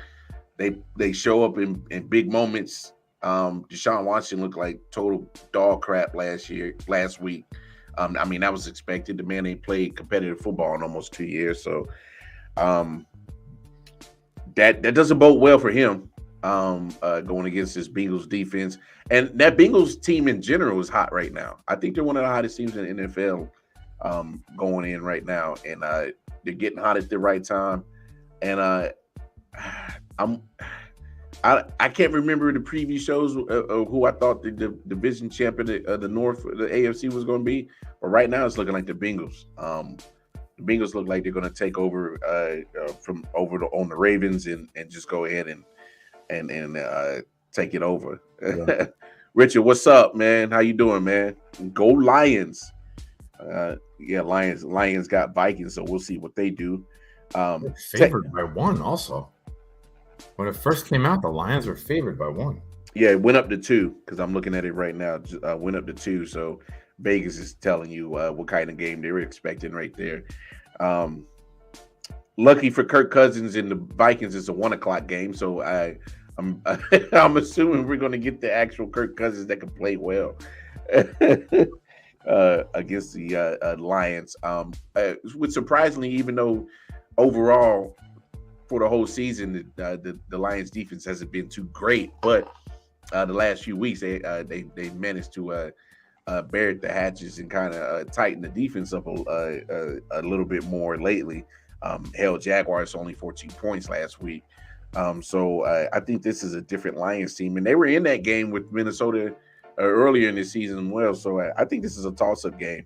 show up in big moments. Deshaun Watson looked like total dog crap last week. I mean, that was expected. The man ain't played competitive football in almost 2 years, so that doesn't bode well for him. Going against this Bengals defense, and that Bengals team in general is hot right now. I think they're one of the hottest teams in the NFL going in right now, and they're getting hot at the right time. And I can't remember the previous shows who I thought the division champion of the North, the AFC, was going to be. But right now, it's looking like the Bengals. The Bengals look like they're going to take over from over on the Ravens and just go ahead and take it over. Yeah. Richard, what's up, man? How you doing, man? Go Lions! Yeah, Lions got Vikings, so we'll see what they do. Favored by 1 also. When it first came out, the Lions were favored by 1. Yeah, it went up to 2 because I'm looking at it right now. Went up to 2, so Vegas is telling you what kind of game they were expecting right there. Lucky for Kirk Cousins and the Vikings, it's a 1:00 game, so I'm I'm assuming we're going to get the actual Kirk Cousins that can play well against the Lions. Which surprisingly, even though overall for the whole season the Lions defense hasn't been too great, but the last few weeks they managed to bear the hatches and kind of tighten the defense up a little bit more lately. Hell, Jaguars only 14 points last week. So I think this is a different Lions team, and they were in that game with Minnesota earlier in the season as well. So I think this is a toss-up game.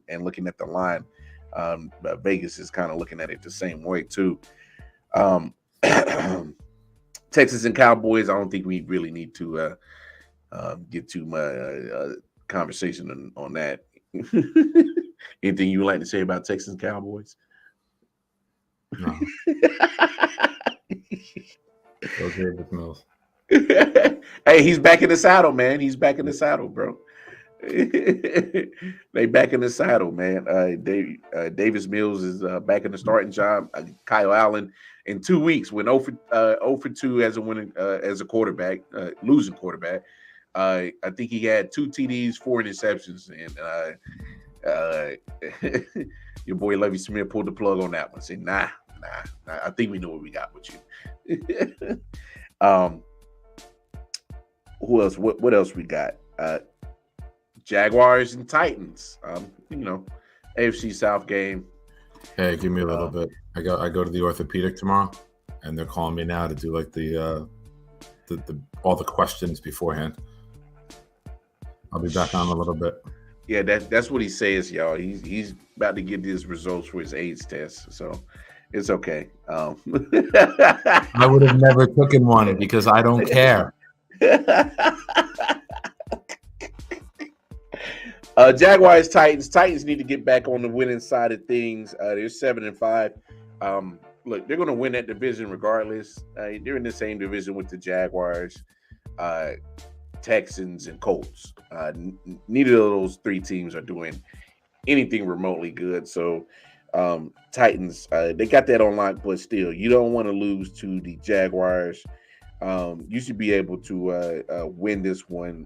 And looking at the line, Vegas is kind of looking at it the same way too. Texans and Cowboys, I don't think we really need to get too much conversation on that. Anything you would like to say about Texans and Cowboys? No. Okay, with Mills. Hey, he's back in the saddle, man. He's back in the saddle, bro. They back in the saddle, man. Davis Mills is back in the starting job. Kyle Allen in 2 weeks went 0 for 2 as a winning as a quarterback, losing quarterback. I think he had 2 TDs, 4 interceptions, and your boy Lovie Smith pulled the plug on that one. Said, nah. I think we know what we got with you. Who else? What else we got? Jaguars and Titans. AFC South game. Hey, give me a little bit. I go to the orthopedic tomorrow, and they're calling me now to do like the all the questions beforehand. I'll be back on a little bit. Yeah, that's what he says, y'all. He's about to get his results for his AIDS test, so it's okay. I would have never taken one because I don't care. Jaguars, Titans need to get back on the winning side of things. They're 7-5. Look, they're going to win that division regardless. They're in the same division with the Jaguars, Texans, and Colts. Neither of those 3 teams are doing anything remotely good. So Titans, they got that on lock, but still, you don't want to lose to the Jaguars. You should be able to win this one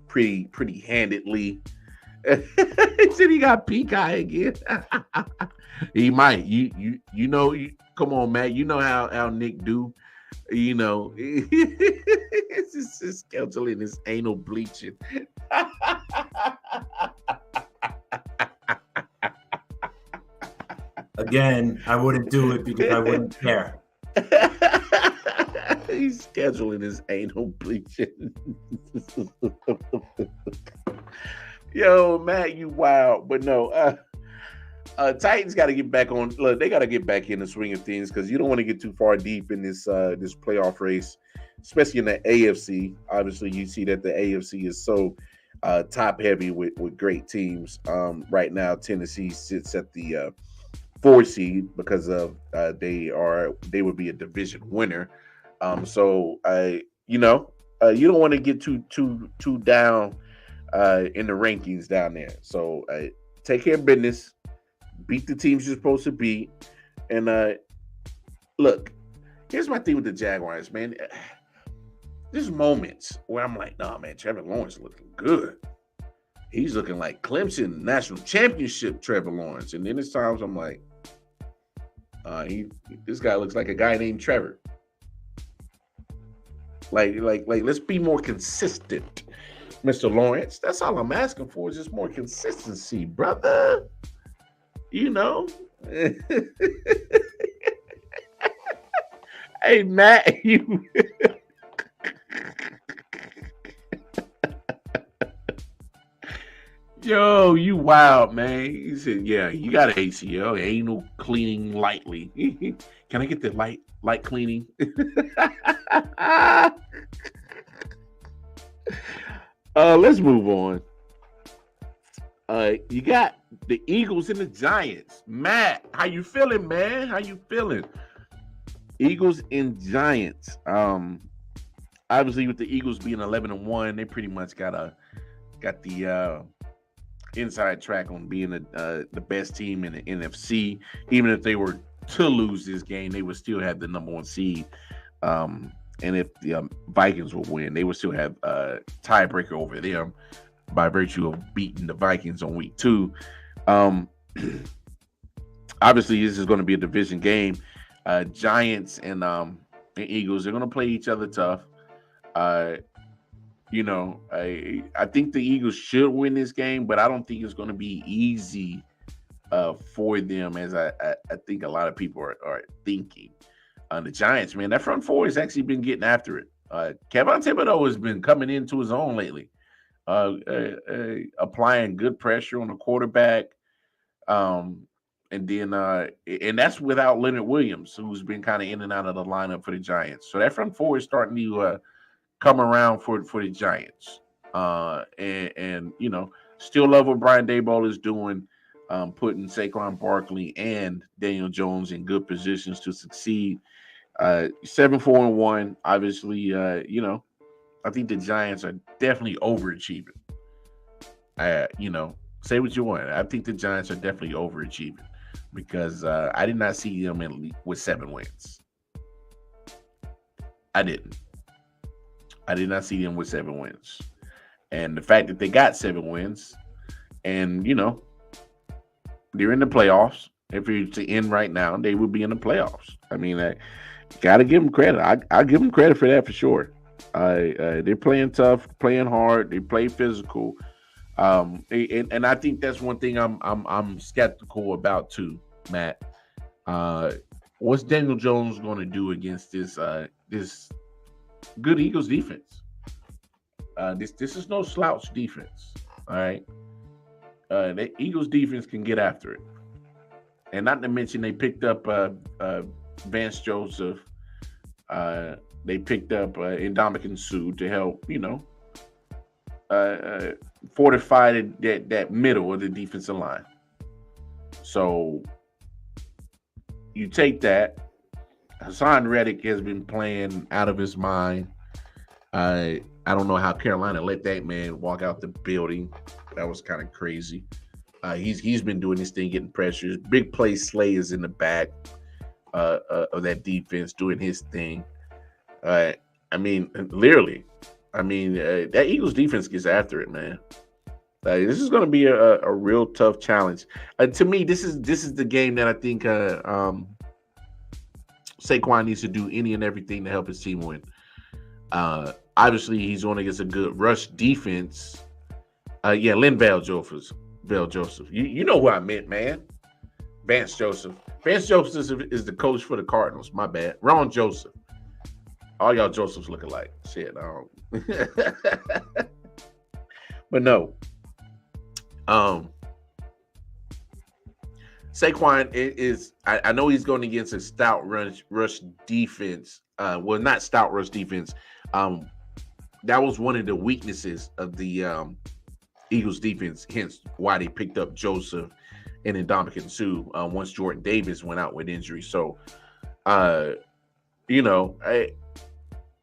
pretty handedly. He said he got pink eye again. He might. Come on, Matt. You know how Nick do. It's just scheduling his anal bleaching. Again, I wouldn't do it because I wouldn't care. He's scheduling his anal bleaching. Yo, Matt, you wild. But no, Titans got to get back on. Look, they got to get back in the swing of things because you don't want to get too far deep in this playoff race, especially in the AFC. Obviously, you see that the AFC is so top heavy with great teams. Right now, Tennessee sits at the 4 seed because of they would be a division winner. So you don't want to get too down in the rankings down there. So take care of business, beat the teams you're supposed to beat, and look. Here's my thing with the Jaguars, man. There's moments where I'm like, nah, man, Trevor Lawrence looking good. He's looking like Clemson national championship Trevor Lawrence, and then there's times I'm like, this guy looks like a guy named Trevor. Like, let's be more consistent, Mr. Lawrence. That's all I'm asking for is just more consistency, brother. Hey Matt, you yo, you wild man. He said, "Yeah, you got ACL. Ain't no cleaning lightly. Can I get the light cleaning?" Let's move on. You got the Eagles and the Giants. Matt, how you feeling, man? How you feeling? Eagles and Giants. Obviously with the Eagles being 11-1, they pretty much got the inside track on being the best team in the NFC. Even if they were to lose this game, they would still have the number one seed. And if the Vikings will win, they would still have a tiebreaker over them by virtue of beating the Vikings on week 2. Obviously, this is going to be a division game. Giants and Eagles are going to play each other tough. I think the Eagles should win this game, but I don't think it's going to be easy for them, as I think a lot of people are thinking. The Giants, man, that front four has actually been getting after it. Kevin Thibodeau has been coming into his own lately, applying good pressure on the quarterback. And that's without Leonard Williams, who's been kind of in and out of the lineup for the Giants. So that front four is starting to come around for the Giants. And still love what Brian Daboll is doing, putting Saquon Barkley and Daniel Jones in good positions to succeed. 7-4-1. Obviously, I think the Giants are definitely overachieving. Say what you want. I think the Giants are definitely overachieving because I did not see them with 7 wins. I didn't. I did not see them with 7 wins. And the fact that they got 7 wins and, they're in the playoffs. If you're to end right now, they would be in the playoffs. I mean, I got to give them credit. I give them credit for that for sure. They're playing tough, playing hard. They play physical. And I think that's one thing I'm skeptical about too, Matt. What's Daniel Jones going to do against this good Eagles defense? This is no slouch defense. All right, the Eagles defense can get after it, and not to mention they picked up Vance Joseph. They picked up Ndamukong Suh to help, fortify that middle of the defensive line. So you take that. Hassan Reddick has been playing out of his mind. I don't know how Carolina let that man walk out the building. That was kind of crazy. He's been doing this thing, getting pressures. Big play Slay is in the back of that defense doing his thing. Literally. That Eagles defense gets after it, man. This is going to be a real tough challenge. To me, this is the game that I think Saquon needs to do any and everything to help his team win. Obviously, he's going against a good rush defense. Linval Joseph. You know who I meant, man. Vance Joseph. Vance Joseph is the coach for the Cardinals. My bad. Ron Joseph. All y'all Josephs look alike. Shit, I don't. But no. Saquon is. I know he's going against a stout rush defense. Not stout rush defense. That was one of the weaknesses of the Eagles defense. Hence, why they picked up Joseph and Ndamukong Suh once Jordan Davis went out with injury. So,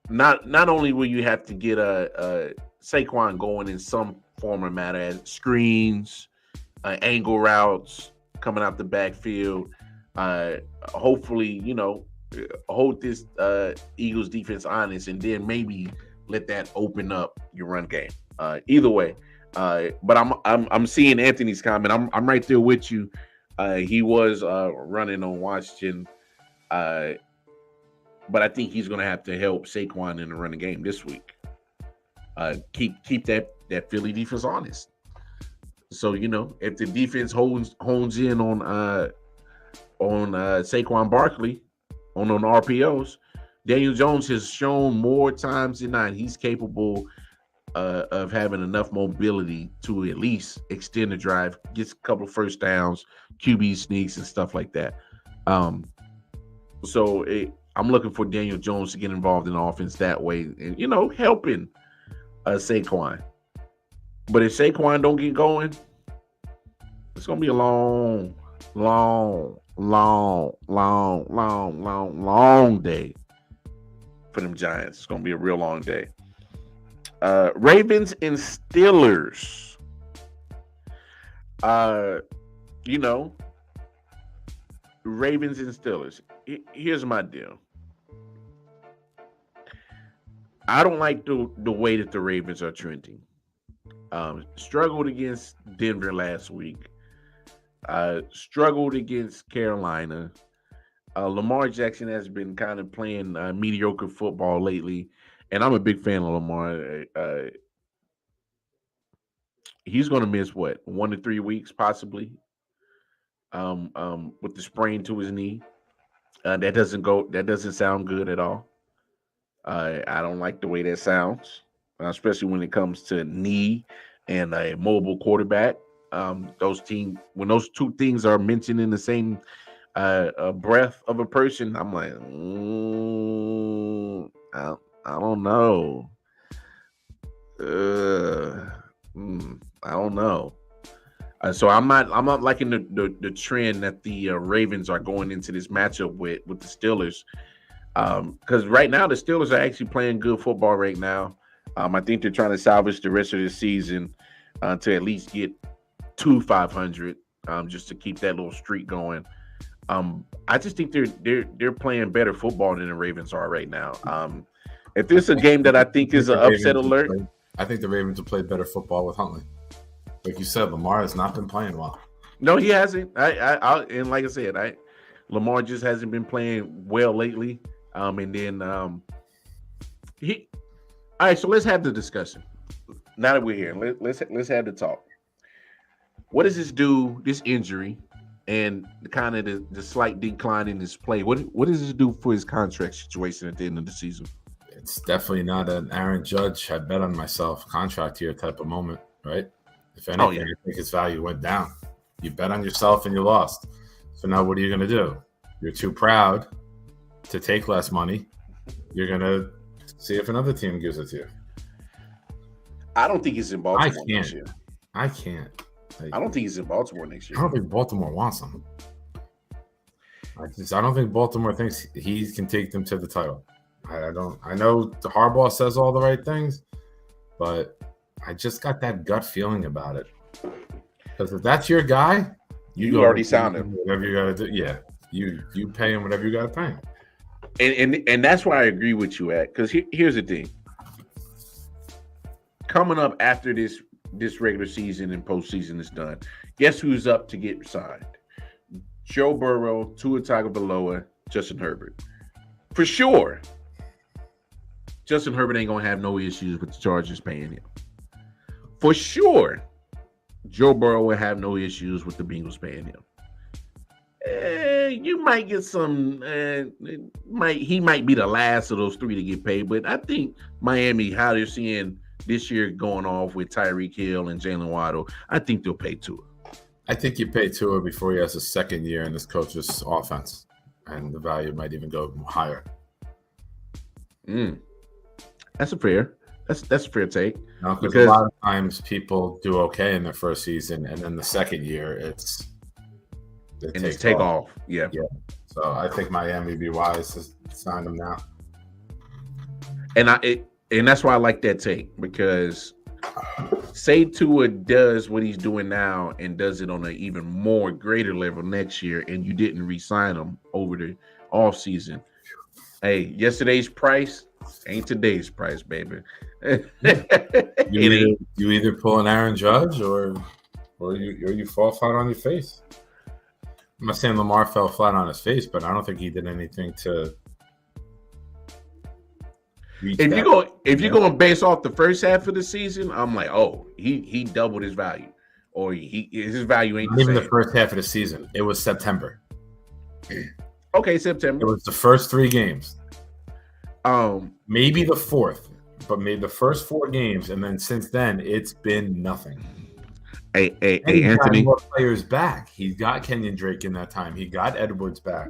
not only will you have to get a Saquon going in some form or matter as screens, angle routes coming out the backfield. Hopefully, hold this Eagles defense honest, and then maybe let that open up your run game. Either way, but I'm seeing Anthony's comment. I'm right there with you. He was running on Washington, but I think he's going to have to help Saquon in the running game this week. Keep that Philly defense honest. So if the defense hones in on Saquon Barkley on RPOs, Daniel Jones has shown more times than not he's capable of having enough mobility to at least extend the drive, gets a couple of first downs, QB sneaks, and stuff like that. I'm looking for Daniel Jones to get involved in the offense that way, and helping Saquon. But if Saquon don't get going, it's gonna be a long day for them Giants. It's gonna be a real long day. Ravens and Steelers. Ravens and Steelers. Here's my deal. I don't like the way that the Ravens are trending. Struggled against Denver last week. Struggled against Carolina. Lamar Jackson has been kind of playing mediocre football lately, and I'm a big fan of Lamar. He's going to miss 1 to 3 weeks possibly. With the sprain to his knee, that doesn't sound good at all. I don't like the way that sounds, especially when it comes to knee and a mobile quarterback. When those two things are mentioned in the same breath of a person, I'm like, I don't know. I don't know. So I'm not liking the trend that the Ravens are going into this matchup with the Steelers, because right now the Steelers are actually playing good football right now. I think they're trying to salvage the rest of the season to at least get to 500, just to keep that little streak going. I just think they're playing better football than the Ravens are right now. If there's a game that I think is an upset alert, I think the Ravens have played better football with Huntley. Like you said, Lamar has not been playing well. No, he hasn't. And like I said, Lamar just hasn't been playing well lately. And then all right. So let's have the discussion. Now that we're here, let's have the talk. What does this do? This injury and kind of the slight decline in his play. What does this do for his contract situation at the end of the season? It's definitely not an Aaron Judge, I bet on myself contract here type of moment, right? If anything, I think his value went down. You bet on yourself and you lost. So now what are you going to do? You're too proud to take less money. You're going to see if another team gives it to you. I don't think he's in Baltimore next year. I can't. I don't think he's in Baltimore next year. I don't think Baltimore wants him. I don't think Baltimore thinks he can take them to the title. I know the Harbaugh says all the right things, but I just got that gut feeling about it. Because if that's your guy, you already signed him. Whatever you got to do, yeah, you pay him whatever you got to pay him. And that's why I agree with you at. Because here's the thing: coming up after this regular season and postseason is done, guess who's up to get signed? Joe Burrow, Tua Tagovailoa, Justin Herbert, for sure. Justin Herbert ain't gonna have no issues with the Chargers paying him. For sure, Joe Burrow will have no issues with the Bengals paying him. You might get some. He might be the last of those three to get paid, but I think Miami, how they're seeing this year going off with Tyreek Hill and Jalen Waddle, I think they'll pay Tua. I think you pay Tua before he has a second year in this coach's offense, and the value might even go higher. That's a fair take. No, because a lot of times people do okay in their first season, and then the second year it's take off. Yeah. So I think Miami would be wise to sign him now. And that's why I like that take, because say Tua does what he's doing now and does it on an even more greater level next year, and you didn't re-sign him over the offseason. Hey, yesterday's price ain't today's price, baby. You either pull an Aaron Judge or you fall flat on your face. I'm not saying Lamar fell flat on his face, but I don't think he did anything to. If you're going based off the first half of the season, I'm like, oh, he doubled his value, or his value ain't even the first half of the season. It was September. Okay, September. It was the first 3 games. Maybe the fourth, but maybe the first 4 games, and then since then it's been nothing. Hey, Anthony. Got more players back. He's got Kenyon Drake in that time. He got Edwards back.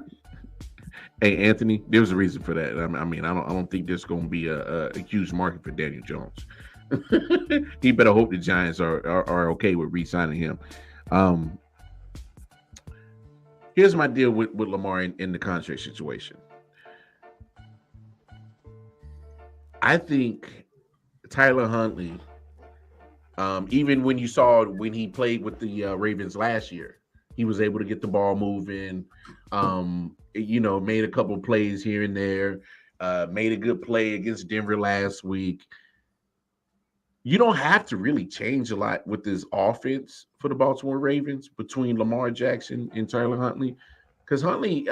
Hey, Anthony, there's a reason for that. I mean, I don't think there's going to be a huge market for Daniel Jones. He better hope the Giants are okay with re-signing him. Here's my deal with Lamar in the contract situation. I think Tyler Huntley, even when you saw when he played with the Ravens last year, he was able to get the ball moving. Made a couple plays here and there. Made a good play against Denver last week. You don't have to really change a lot with this offense for the Baltimore Ravens between Lamar Jackson and Tyler Huntley, because Huntley,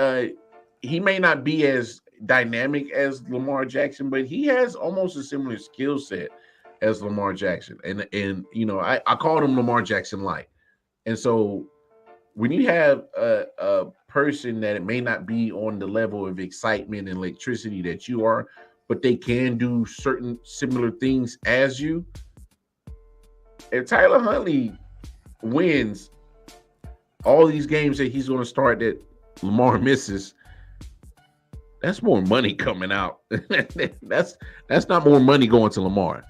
he may not be as dynamic as Lamar Jackson, but he has almost a similar skill set as Lamar Jackson. And I called him Lamar Jackson light. And so when you have a person that it may not be on the level of excitement and electricity that you are, but they can do certain similar things as you. If Tyler Huntley wins all these games that he's going to start that Lamar misses, that's more money coming out. that's not more money going to Lamar.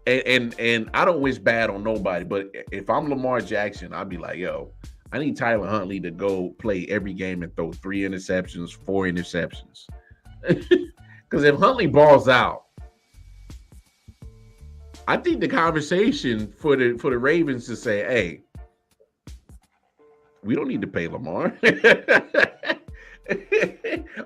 And I don't wish bad on nobody, but if I'm Lamar Jackson, I'd be like, yo, I need Tyler Huntley to go play every game and throw 3 interceptions, 4 interceptions. Because if Huntley balls out, I think the conversation for the Ravens to say, hey, we don't need to pay Lamar.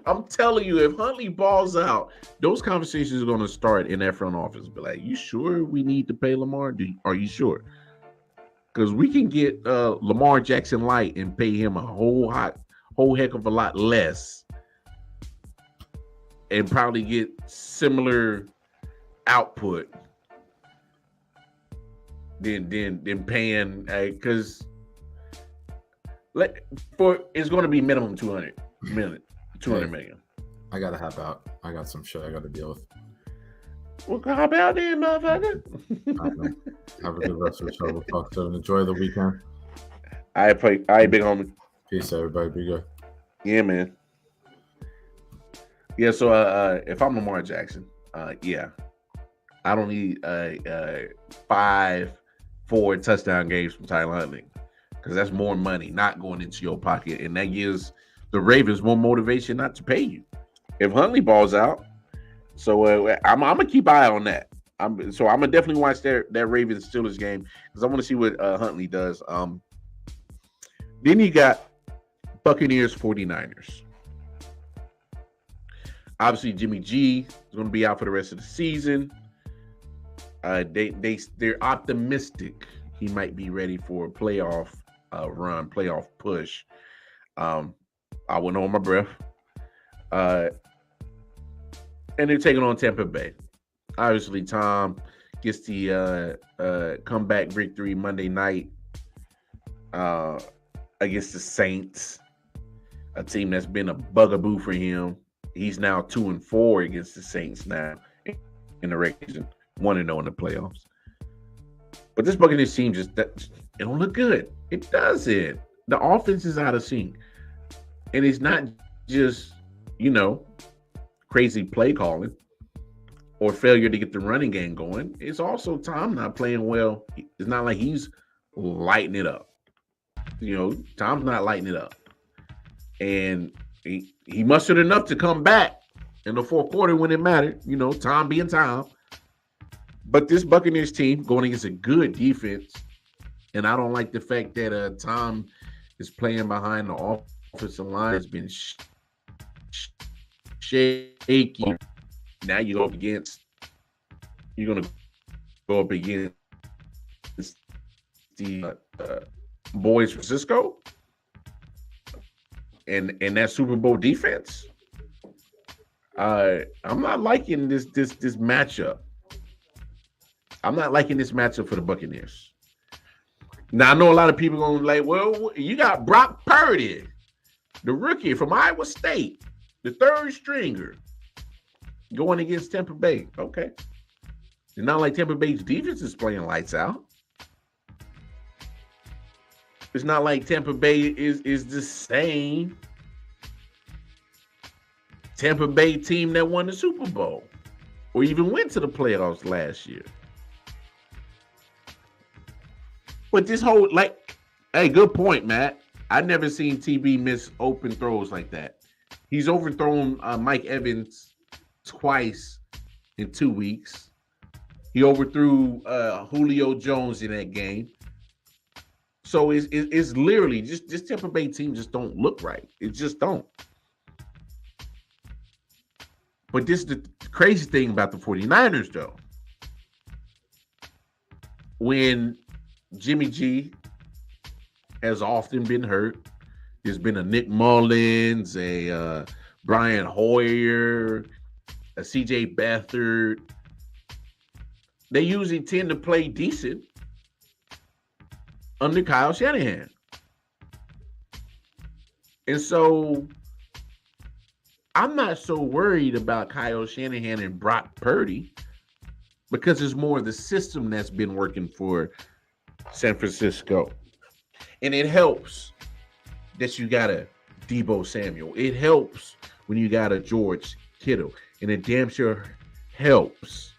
I'm telling you, if Huntley balls out, those conversations are going to start in that front office. Be like, you sure we need to pay Lamar? Are you sure? Because we can get Lamar Jackson light and pay him a whole heck of a lot less, and probably get similar output than paying, because it's going to be minimum 200 million. I gotta hop out. I got some shit I gotta deal with. Well, hop out then, motherfucker. Have a good rest of the show. We'll talk soon. Enjoy the weekend. All right, big homie. Peace, everybody. Be good. Yeah, man. Yeah, so if I'm Lamar Jackson, I don't need 5-4 touchdown games from Tyler Huntley, because that's more money not going into your pocket, and that gives the Ravens more motivation not to pay you if Huntley balls out. So I'm gonna keep eye on that. I'm gonna definitely watch that Ravens Steelers game, because I want to see what Huntley does. Then you got Buccaneers 49ers. Obviously, Jimmy G is going to be out for the rest of the season. They're optimistic he might be ready for a playoff run, playoff push. I wouldn't hold my breath. And they're taking on Tampa Bay. Obviously, Tom gets the comeback victory Monday night against the Saints, a team that's been a bugaboo for him. He's now 2-4 against the Saints now in the regular season, 1-0 in the playoffs. But this Buccaneers team it don't look good. It doesn't. The offense is out of sync. And it's not just, crazy play calling or failure to get the running game going. It's also Tom not playing well. It's not like he's lighting it up. Tom's not lighting it up. And he mustered enough to come back in the fourth quarter when it mattered. Tom being Tom. But this Buccaneers team going against a good defense, and I don't like the fact that Tom is playing behind the offensive line. Has been shaky. Now you're going to go up against the boys from Cisco and that Super Bowl defense. I'm not liking this matchup. I'm not liking this matchup for the Buccaneers. Now, I know a lot of people are going to be like, well, you got Brock Purdy, the rookie from Iowa State, the third stringer. going against Tampa Bay. Okay. It's not like Tampa Bay's defense is playing lights out. It's not like Tampa Bay is the same Tampa Bay team that won the Super Bowl or even went to the playoffs last year. But this whole, hey, good point, Matt. I've never seen TB miss open throws like that. He's overthrown Mike Evans twice in 2 weeks. He overthrew Julio Jones in that game. So it's literally just this Tampa Bay team just don't look right. It just don't. But this is the crazy thing about the 49ers, though. When Jimmy G has often been hurt, there's been a Nick Mullins, a Brian Hoyer, a CJ Beathard. They usually tend to play decent under Kyle Shanahan. And so I'm not so worried about Kyle Shanahan and Brock Purdy because it's more the system that's been working for San Francisco. And it helps that you got a Deebo Samuel. It helps when you got a George Kittle. And it damn sure helps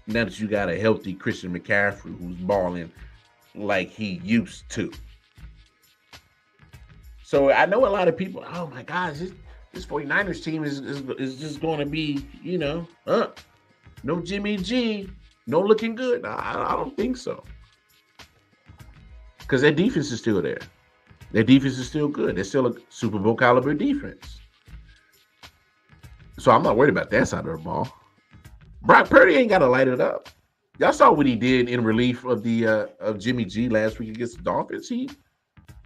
now that you got a healthy Christian McCaffrey who's balling like he used to. So I know a lot of people, oh my gosh, this 49ers team is just going to be, no Jimmy G, no looking good. I don't think so. Because their defense is still there. Their defense is still good. They're still a Super Bowl caliber defense. So I'm not worried about that side of the ball. Brock Purdy ain't got to light it up. Y'all saw what he did in relief of Jimmy G last week against the Dolphins. He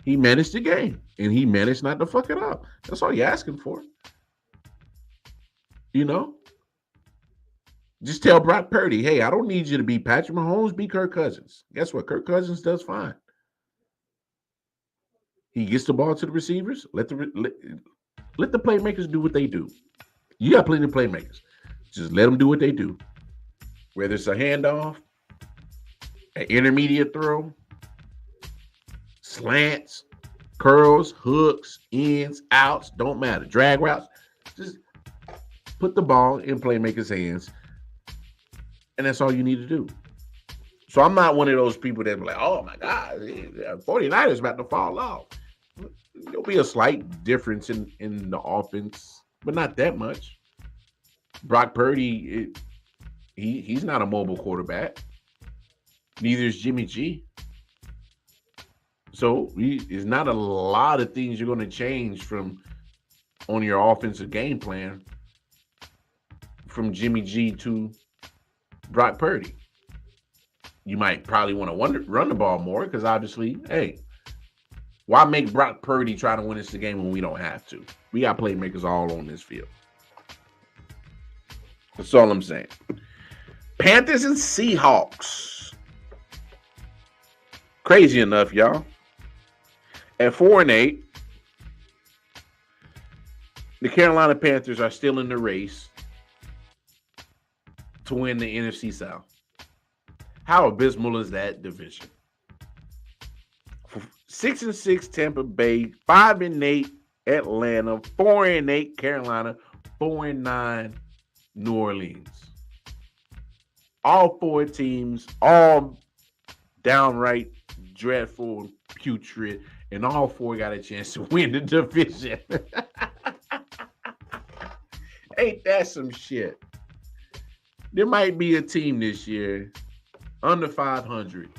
managed the game, and he managed not to fuck it up. That's all you're asking for. Just tell Brock Purdy, hey, I don't need you to be Patrick Mahomes, be Kirk Cousins. Guess what? Kirk Cousins does fine. He gets the ball to the receivers. Let the playmakers do what they do. You got plenty of playmakers. Just let them do what they do. Whether it's a handoff, an intermediate throw, slants, curls, hooks, ins, outs, don't matter. Drag routes. Just put the ball in playmakers' hands. And that's all you need to do. So I'm not one of those people that be like, oh my God, 49ers about to fall off. There'll be a slight difference in the offense, but not that much. Brock Purdy, he's not a mobile quarterback. Neither is Jimmy G. So there's not a lot of things you're going to change from on your offensive game plan from Jimmy G to Brock Purdy. You might probably want to run the ball more because obviously, hey, why make Brock Purdy try to win us the game when we don't have to? We got playmakers all on this field. That's all I'm saying. Panthers and Seahawks. Crazy enough, y'all. At 4-8, the Carolina Panthers are still in the race to win the NFC South. How abysmal is that division? 6-6 Tampa Bay, 5-8 Atlanta, 4-8 Carolina, 4-9 New Orleans. All four teams, all downright dreadful and putrid, and all four got a chance to win the division. Ain't that some shit? There might be a team this year under 500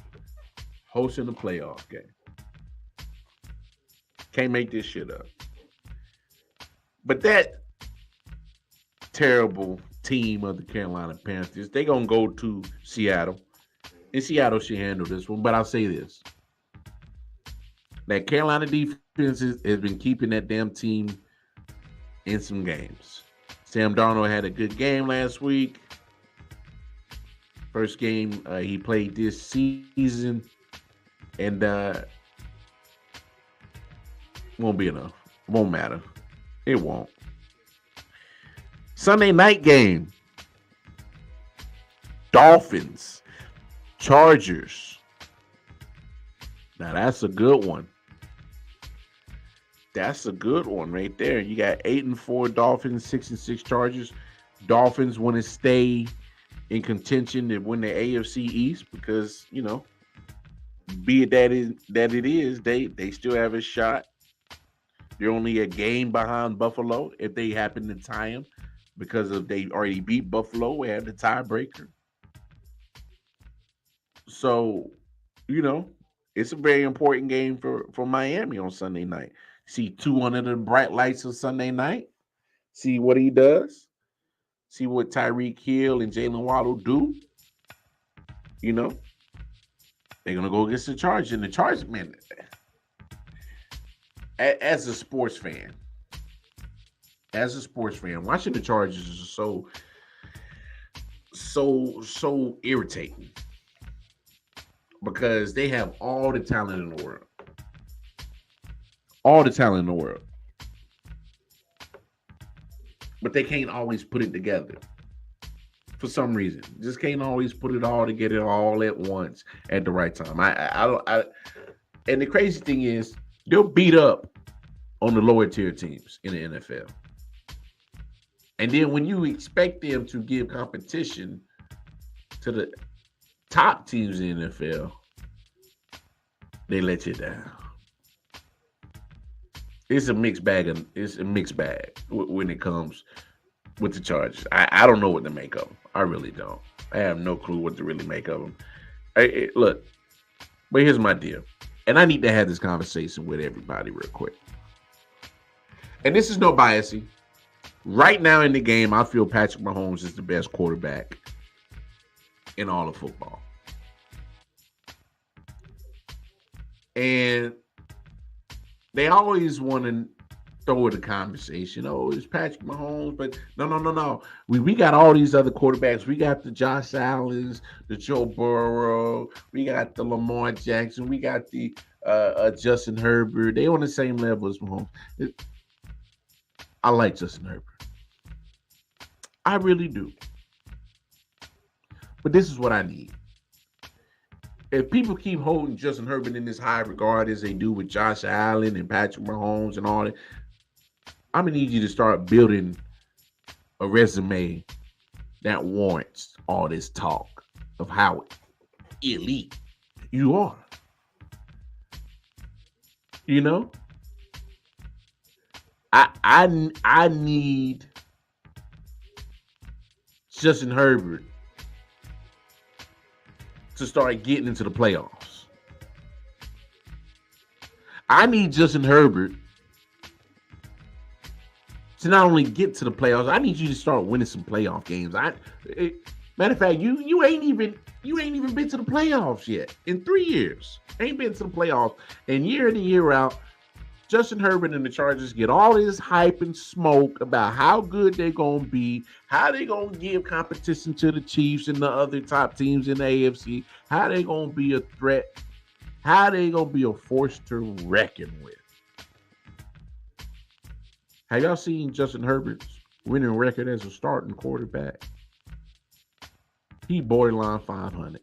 hosting a playoff game. Can't make this shit up. But that terrible team of the Carolina Panthers, they're going to go to Seattle. And Seattle should handle this one. But I'll say this. That Carolina defense has been keeping that damn team in some games. Sam Darnold had a good game last week. First game he played this season. And won't be enough. Won't matter. It won't. Sunday night game. Dolphins, Chargers. Now that's a good one. That's a good one right there. You got 8-4 Dolphins, 6-6 Chargers. Dolphins want to stay in contention to win the AFC East because, be it that it is, they still have a shot. They're only a game behind Buffalo if they happen to tie them because of they already beat Buffalo. We have the tiebreaker. So, you know, it's a very important game for Miami on Sunday night. See two under the bright lights of Sunday night. See what he does. See what Tyreek Hill and Jalen Waddle do. You know, they're gonna go against the Chargers. And the Chargers, man, as a sports fan, watching the Chargers is so irritating because they have all the talent in the world. All the talent in the world. But they can't always put it together. For some reason. Just can't always put it all together all at once at the right time. And the crazy thing is they'll beat up on the lower tier teams in the NFL. And then when you expect them to give competition to the top teams in the NFL, they let you down. It's a mixed bag. It's a mixed bag when it comes with the Chargers. I don't know what to make of them. I really don't. I have no clue what to really make of them. Look, but here's my deal. And I need to have this conversation with everybody real quick. And this is no biasing. Right now in the game, I feel Patrick Mahomes is the best quarterback in all of football. And they always want to throw the conversation. Oh, it's Patrick Mahomes, but no. We got all these other quarterbacks. We got the Josh Allens, the Joe Burrow. We got the Lamar Jackson. We got the Justin Herbert. They on the same level as Mahomes. I like Justin Herbert. I really do. But this is what I need. If people keep holding Justin Herbert in this high regard as they do with Josh Allen and Patrick Mahomes and all that, I'm going to need you to start building a resume that warrants all this talk of how elite you are. You know? I need Justin Herbert to start getting into the playoffs. I need Justin Herbert to not only get to the playoffs. I need you to start winning some playoff games. Matter of fact, you ain't even been to the playoffs yet in 3 years. Ain't been to the playoffs, and year in and year out, Justin Herbert and the Chargers get all this hype and smoke about how good they're going to be, how they're going to give competition to the Chiefs and the other top teams in the AFC, how they're going to be a threat, how they're going to be a force to reckon with. Have y'all seen Justin Herbert's winning record as a starting quarterback? He borderline 500.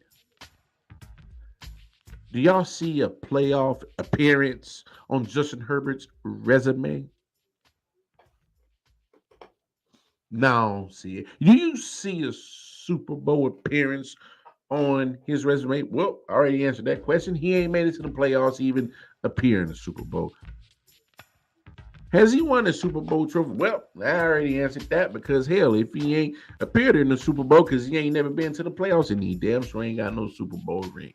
Do y'all see a playoff appearance on Justin Herbert's resume? No, see it. Do you see a Super Bowl appearance on his resume? Well, I already answered that question. He ain't made it to the playoffs to even appear in the Super Bowl. Has he won a Super Bowl trophy? Well, I already answered that because, hell, if he ain't appeared in the Super Bowl because he ain't never been to the playoffs and he damn sure ain't got no Super Bowl ring.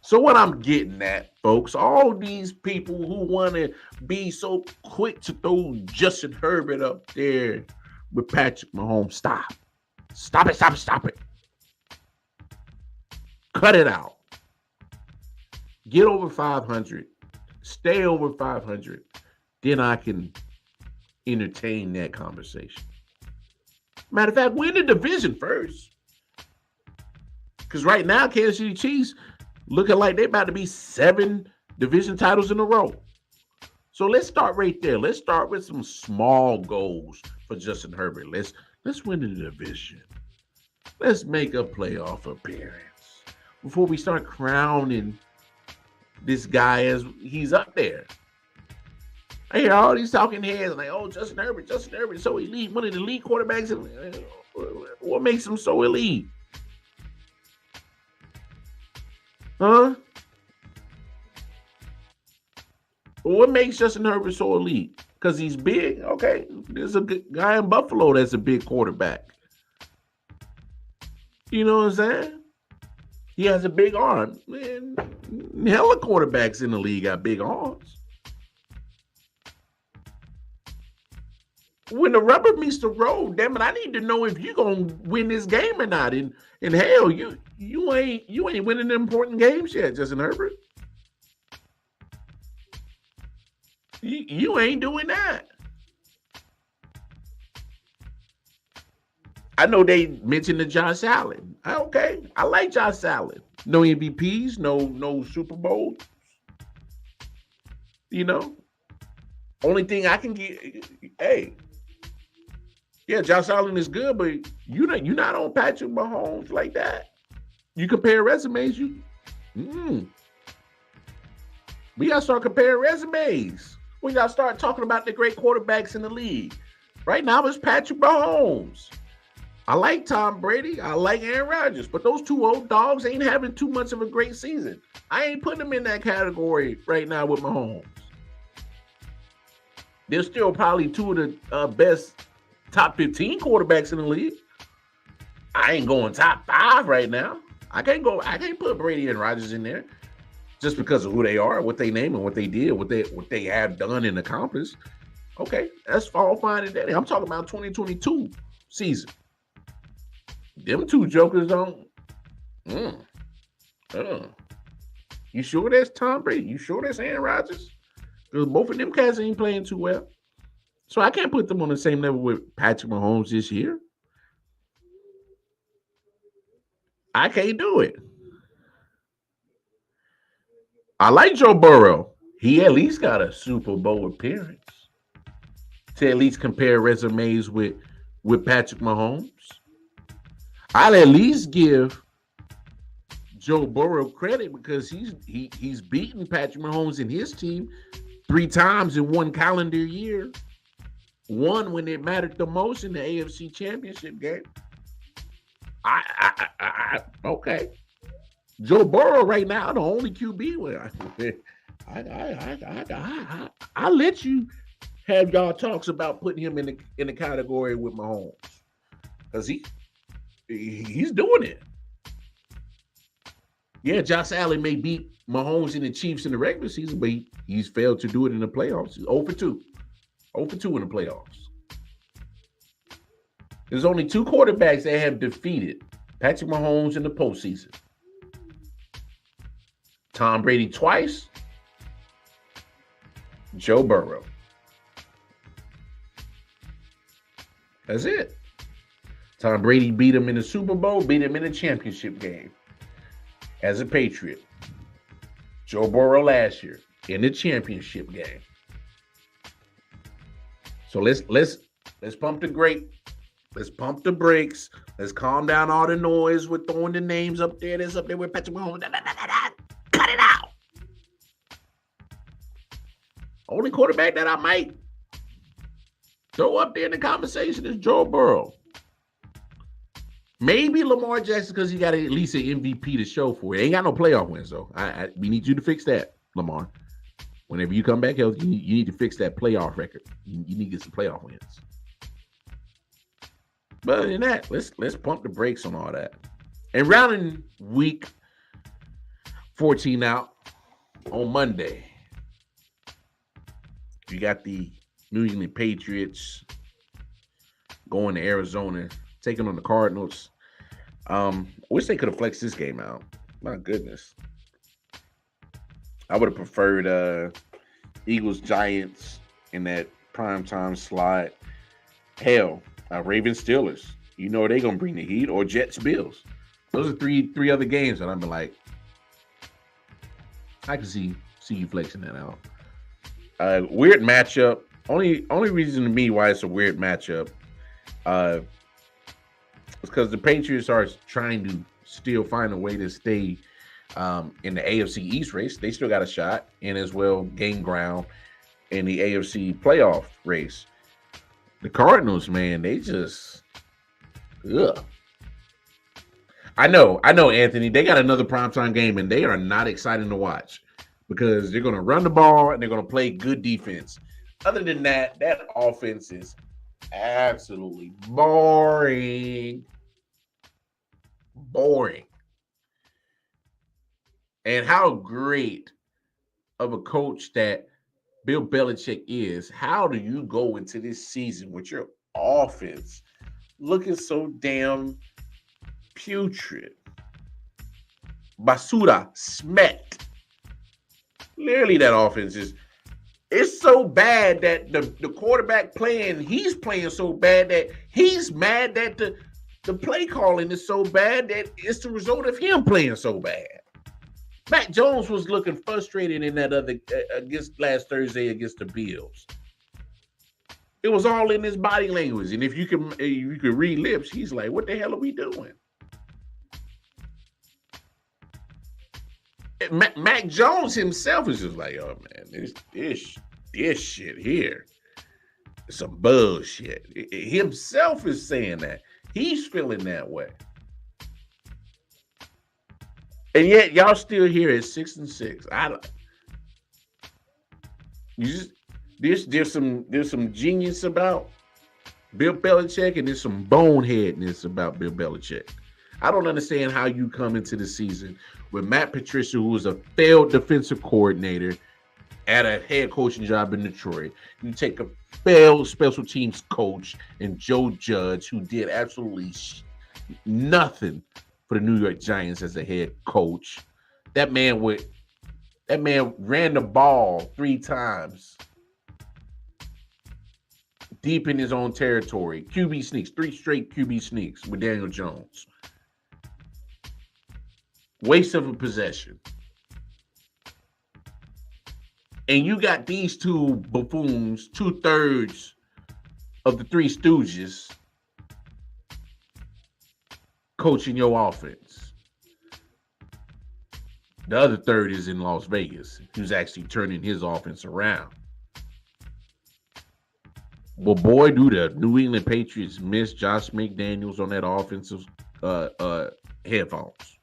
So what I'm getting at, folks, all these people who want to be so quick to throw Justin Herbert up there with Patrick Mahomes, stop. Stop it. Cut it out. Get over 500. Stay over 500. Then I can entertain that conversation. Matter of fact, win the division first. Because right now, Kansas City Chiefs looking like they're about to be 7 division titles in a row. So let's start right there. Let's start with some small goals for Justin Herbert. Let's win the division. Let's make a playoff appearance before we start crowning this guy as he's up there. I hear all these talking heads like, "Oh, Justin Herbert, so elite, one of the elite quarterbacks." What makes him so elite? Huh? What makes Justin Herbert so elite? Because he's big? Okay. There's a good guy in Buffalo that's a big quarterback. You know what I'm saying? He has a big arm. Man, hella quarterbacks in the league got big arms. When the rubber meets the road, damn it, I need to know if you're gonna win this game or not. And hell, you ain't winning the important games yet, Justin Herbert. You ain't doing that. I know they mentioned the Josh Allen. Okay, I like Josh Allen. No MVPs, no Super Bowls. You know, only thing I can get, hey, yeah, Josh Allen is good, but you're not on Patrick Mahomes like that. You compare resumes, we gotta start comparing resumes. We gotta start talking about the great quarterbacks in the league. Right now, it's Patrick Mahomes. I like Tom Brady. I like Aaron Rodgers, but those two old dogs ain't having too much of a great season. I ain't putting them in that category right now with Mahomes. They're still probably two of the best top 15 quarterbacks in the league. I ain't going top 5 right now. I can't put Brady and Rodgers in there just because of who they are, what they name, and what they did, what they have done and accomplished. Okay, that's all fine and dandy. I'm talking about 2022 season. Them two jokers don't. You sure that's Tom Brady? You sure that's Aaron Rodgers? Because both of them cats ain't playing too well. So I can't put them on the same level with Patrick Mahomes this year. I can't do it. I like Joe Burrow. He at least got a Super Bowl appearance to at least compare resumes with Patrick Mahomes. I'll at least give Joe Burrow credit because he's beaten Patrick Mahomes and his team 3 times in one calendar year. One when it mattered the most in the AFC Championship game. Okay. Joe Burrow right now the only QB where I let you have y'all talks about putting him in the category with Mahomes because he's doing it. Yeah, Josh Allen may beat Mahomes and the Chiefs in the regular season, but he's failed to do it in the playoffs. He's 0 for 2. 0 for 2 in the playoffs. There's only 2 quarterbacks that have defeated Patrick Mahomes in the postseason. Tom Brady twice. Joe Burrow. That's it. Tom Brady beat him in the Super Bowl, beat him in the championship game as a Patriot. Joe Burrow last year in the championship game. So let's pump the brake. Let's pump the brakes. Let's calm down all the noise with throwing the names up there. That's up there with Patrick Mahomes. Cut it out. Only quarterback that I might throw up there in the conversation is Joe Burrow. Maybe Lamar Jackson because he got at least an MVP to show for it. Ain't got no playoff wins though. We need you to fix that, Lamar. Whenever you come back healthy, you need to fix that playoff record. You need to get some playoff wins. But other than that, let's pump the brakes on all that. And rounding week 14 out on Monday, you got the New England Patriots going to Arizona, taking on the Cardinals. Wish they could have flexed this game out. My goodness. I would have preferred Eagles Giants in that primetime slot. Hell, Ravens Steelers. You know they're gonna bring the heat, or Jets Bills. Those are three other games that I've been like, I can see you flexing that out. Weird matchup. Only reason to me why it's a weird matchup uh, is because the Patriots are trying to still find a way to stay in the AFC East race. They still got a shot and as well gain ground in the AFC playoff race. The Cardinals, man, they just ugh. I know, Anthony. They got another primetime game, and they are not exciting to watch because they're going to run the ball and they're going to play good defense. Other than that, that offense is absolutely boring. Boring. And how great of a coach that Bill Belichick is, how do you go into this season with your offense looking so damn putrid? Basura, smet. Clearly, that offense is it's so bad that the quarterback he's playing so bad that he's mad that the play calling is so bad that it's the result of him playing so bad. Mac Jones was looking frustrated in that other against last Thursday against the Bills. It was all in his body language, and if you could read lips, he's like, "What the hell are we doing?" Mac Jones himself is just like, "Oh man, this shit here, it's some bullshit." Himself is saying that he's feeling that way, and yet y'all still here at 6-6. I don't. You just there's some genius about Bill Belichick, and there's some boneheadness about Bill Belichick. I don't understand how you come into the season with Matt Patricia, who was a failed defensive coordinator at a head coaching job in Detroit. You take a failed special teams coach and Joe Judge, who did absolutely nothing for the New York Giants as a head coach. That man ran the ball 3 times deep in his own territory. QB sneaks, 3 straight QB sneaks with Daniel Jones. Waste of a possession. And you got these 2 buffoons, 2/3 of the 3 stooges, coaching your offense. The other third is in Las Vegas, who's actually turning his offense around. Well, boy, do the New England Patriots miss Josh McDaniels on that offensive headphones,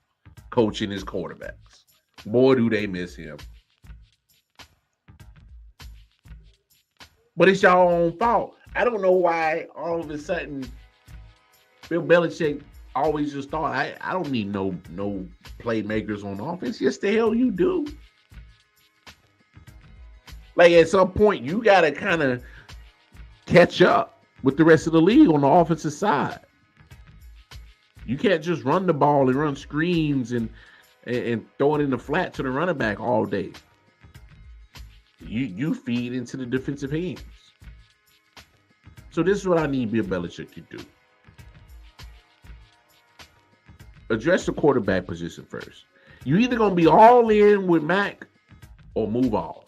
coaching his quarterbacks. Boy, do they miss him. But it's y'all own fault. I don't know why all of a sudden Bill Belichick always just thought, I don't need no playmakers on offense. Yes, the hell you do. Like at some point, you got to kind of catch up with the rest of the league on the offensive side. You can't just run the ball and run screens and throw it in the flat to the running back all day. You feed into the defensive hands. So this is what I need Bill Belichick to do. Address the quarterback position first. You either going to be all in with Mac or move off.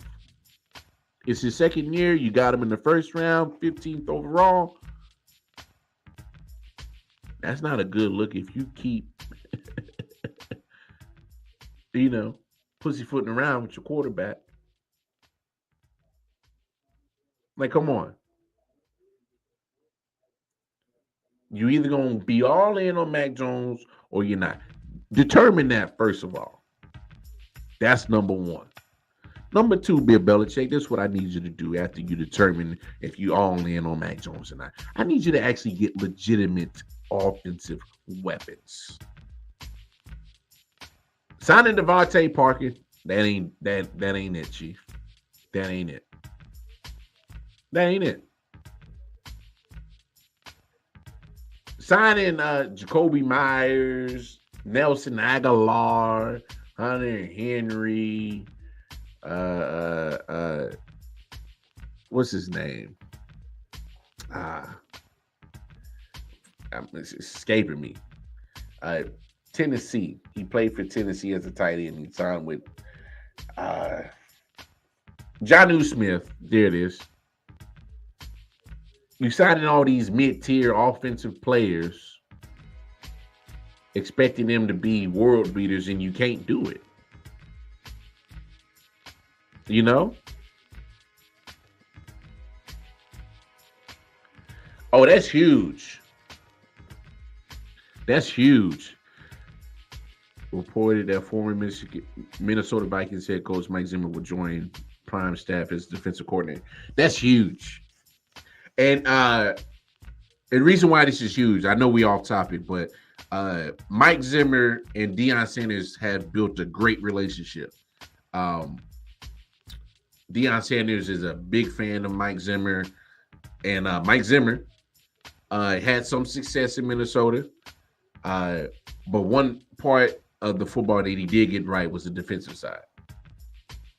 It's his second year. You got him in the first round, 15th overall. That's not a good look if you keep, pussyfooting around with your quarterback. Like, come on. You either going to be all in on Mac Jones or you're not. Determine that first of all. That's number 1. Number 2, Bill Belichick, this is what I need you to do after you determine if you all in on Mac Jones or not. I need you to actually get legitimate offensive weapons. Signing Devontae Parker, that ain't it, Chief. That ain't it. That ain't it. Signing Jacoby Myers, Nelson Aguilar, Hunter Henry, what's his name? It's escaping me. Tennessee. He played for Tennessee as a tight end. He signed with Jonnu Smith, there it is. You signing all these mid-tier offensive players, expecting them to be world beaters, and you can't do it. You know? Oh, that's huge. That's huge. Reported that former Minnesota Vikings head coach Mike Zimmer will join Prime staff as defensive coordinator. That's huge. And the reason why this is huge, I know we off topic, but Mike Zimmer and Deion Sanders have built a great relationship. Deion Sanders is a big fan of Mike Zimmer, and Mike Zimmer had some success in Minnesota. But one part of the football that he did get right was the defensive side.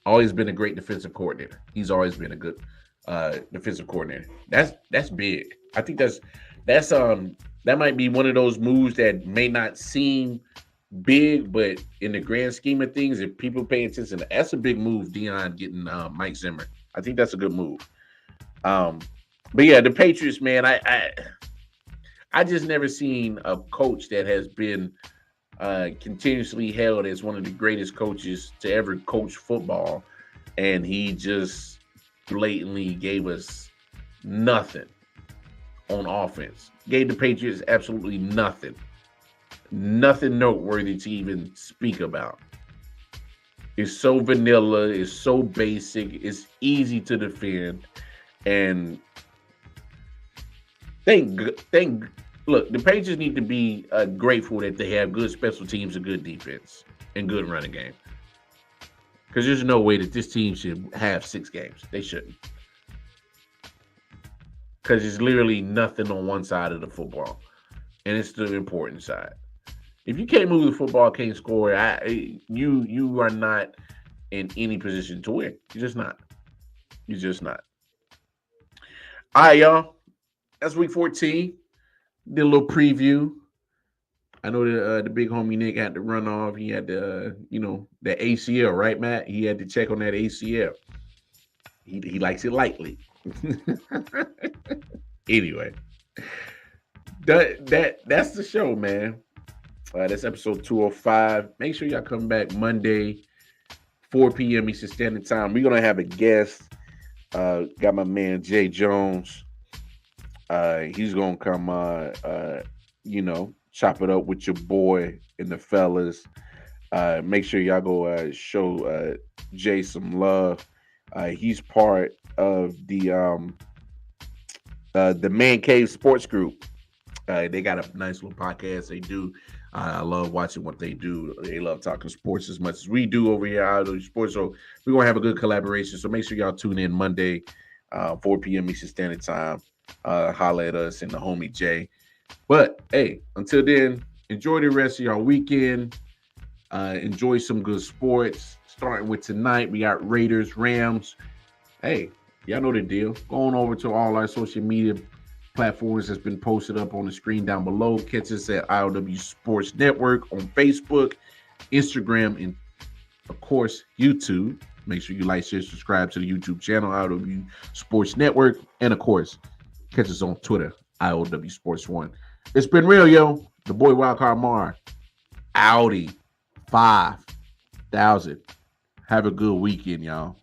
Always been a great defensive coordinator. He's always been a good defensive coordinator. That's big. I think that might be one of those moves that may not seem big, but in the grand scheme of things, if people pay attention, that's a big move. Deion getting Mike Zimmer. I think that's a good move. But yeah, the Patriots, man, I just never seen a coach that has been continuously held as one of the greatest coaches to ever coach football, and he just blatantly gave us nothing on offense. Gave the Patriots absolutely nothing noteworthy to even speak about. It's so vanilla, it's so basic, it's easy to defend, and look, the Patriots need to be grateful that they have good special teams, a good defense, and good running game. Because there's no way that this team should have 6 games. They shouldn't. Because it's literally nothing on one side of the football, and it's the important side. If you can't move the football, can't score, you are not in any position to win. You're just not. You're just not. All right, y'all. That's week 14. Did a little preview. I know the big homie Nick had to run off. He had the the ACL, right, Matt? He had to check on that ACL. He likes it lightly. Anyway, that's the show, man. That's episode 205. Make sure y'all come back Monday, 4 p.m. Eastern Standard Time. We're gonna have a guest. Got my man Jay Jones. He's gonna come chop it up with your boy and the fellas. Make sure y'all go show Jay some love. He's part of the Man Cave Sports Group. They got a nice little podcast they do. I love watching what they do. They love talking sports as much as we do over here at I.O.W. Sports. So we're going to have a good collaboration. So make sure y'all tune in Monday, 4 p.m. Eastern Standard Time. Holla at us and the homie Jay. But, hey, until then, enjoy the rest of y'all weekend. Enjoy some good sports. Starting with tonight, we got Raiders, Rams. Hey, y'all know the deal. Going over to all our social media platforms that's been posted up on the screen down below. Catch us at I.O.W. Sports Network on Facebook, Instagram, and, of course, YouTube. Make sure you like, share, subscribe to the YouTube channel, I.O.W. Sports Network. And, of course, catch us on Twitter, I.O.W. Sports 1. It's been real, yo. The boy Wildcard Mar. Audi 5,000. Have a good weekend, y'all.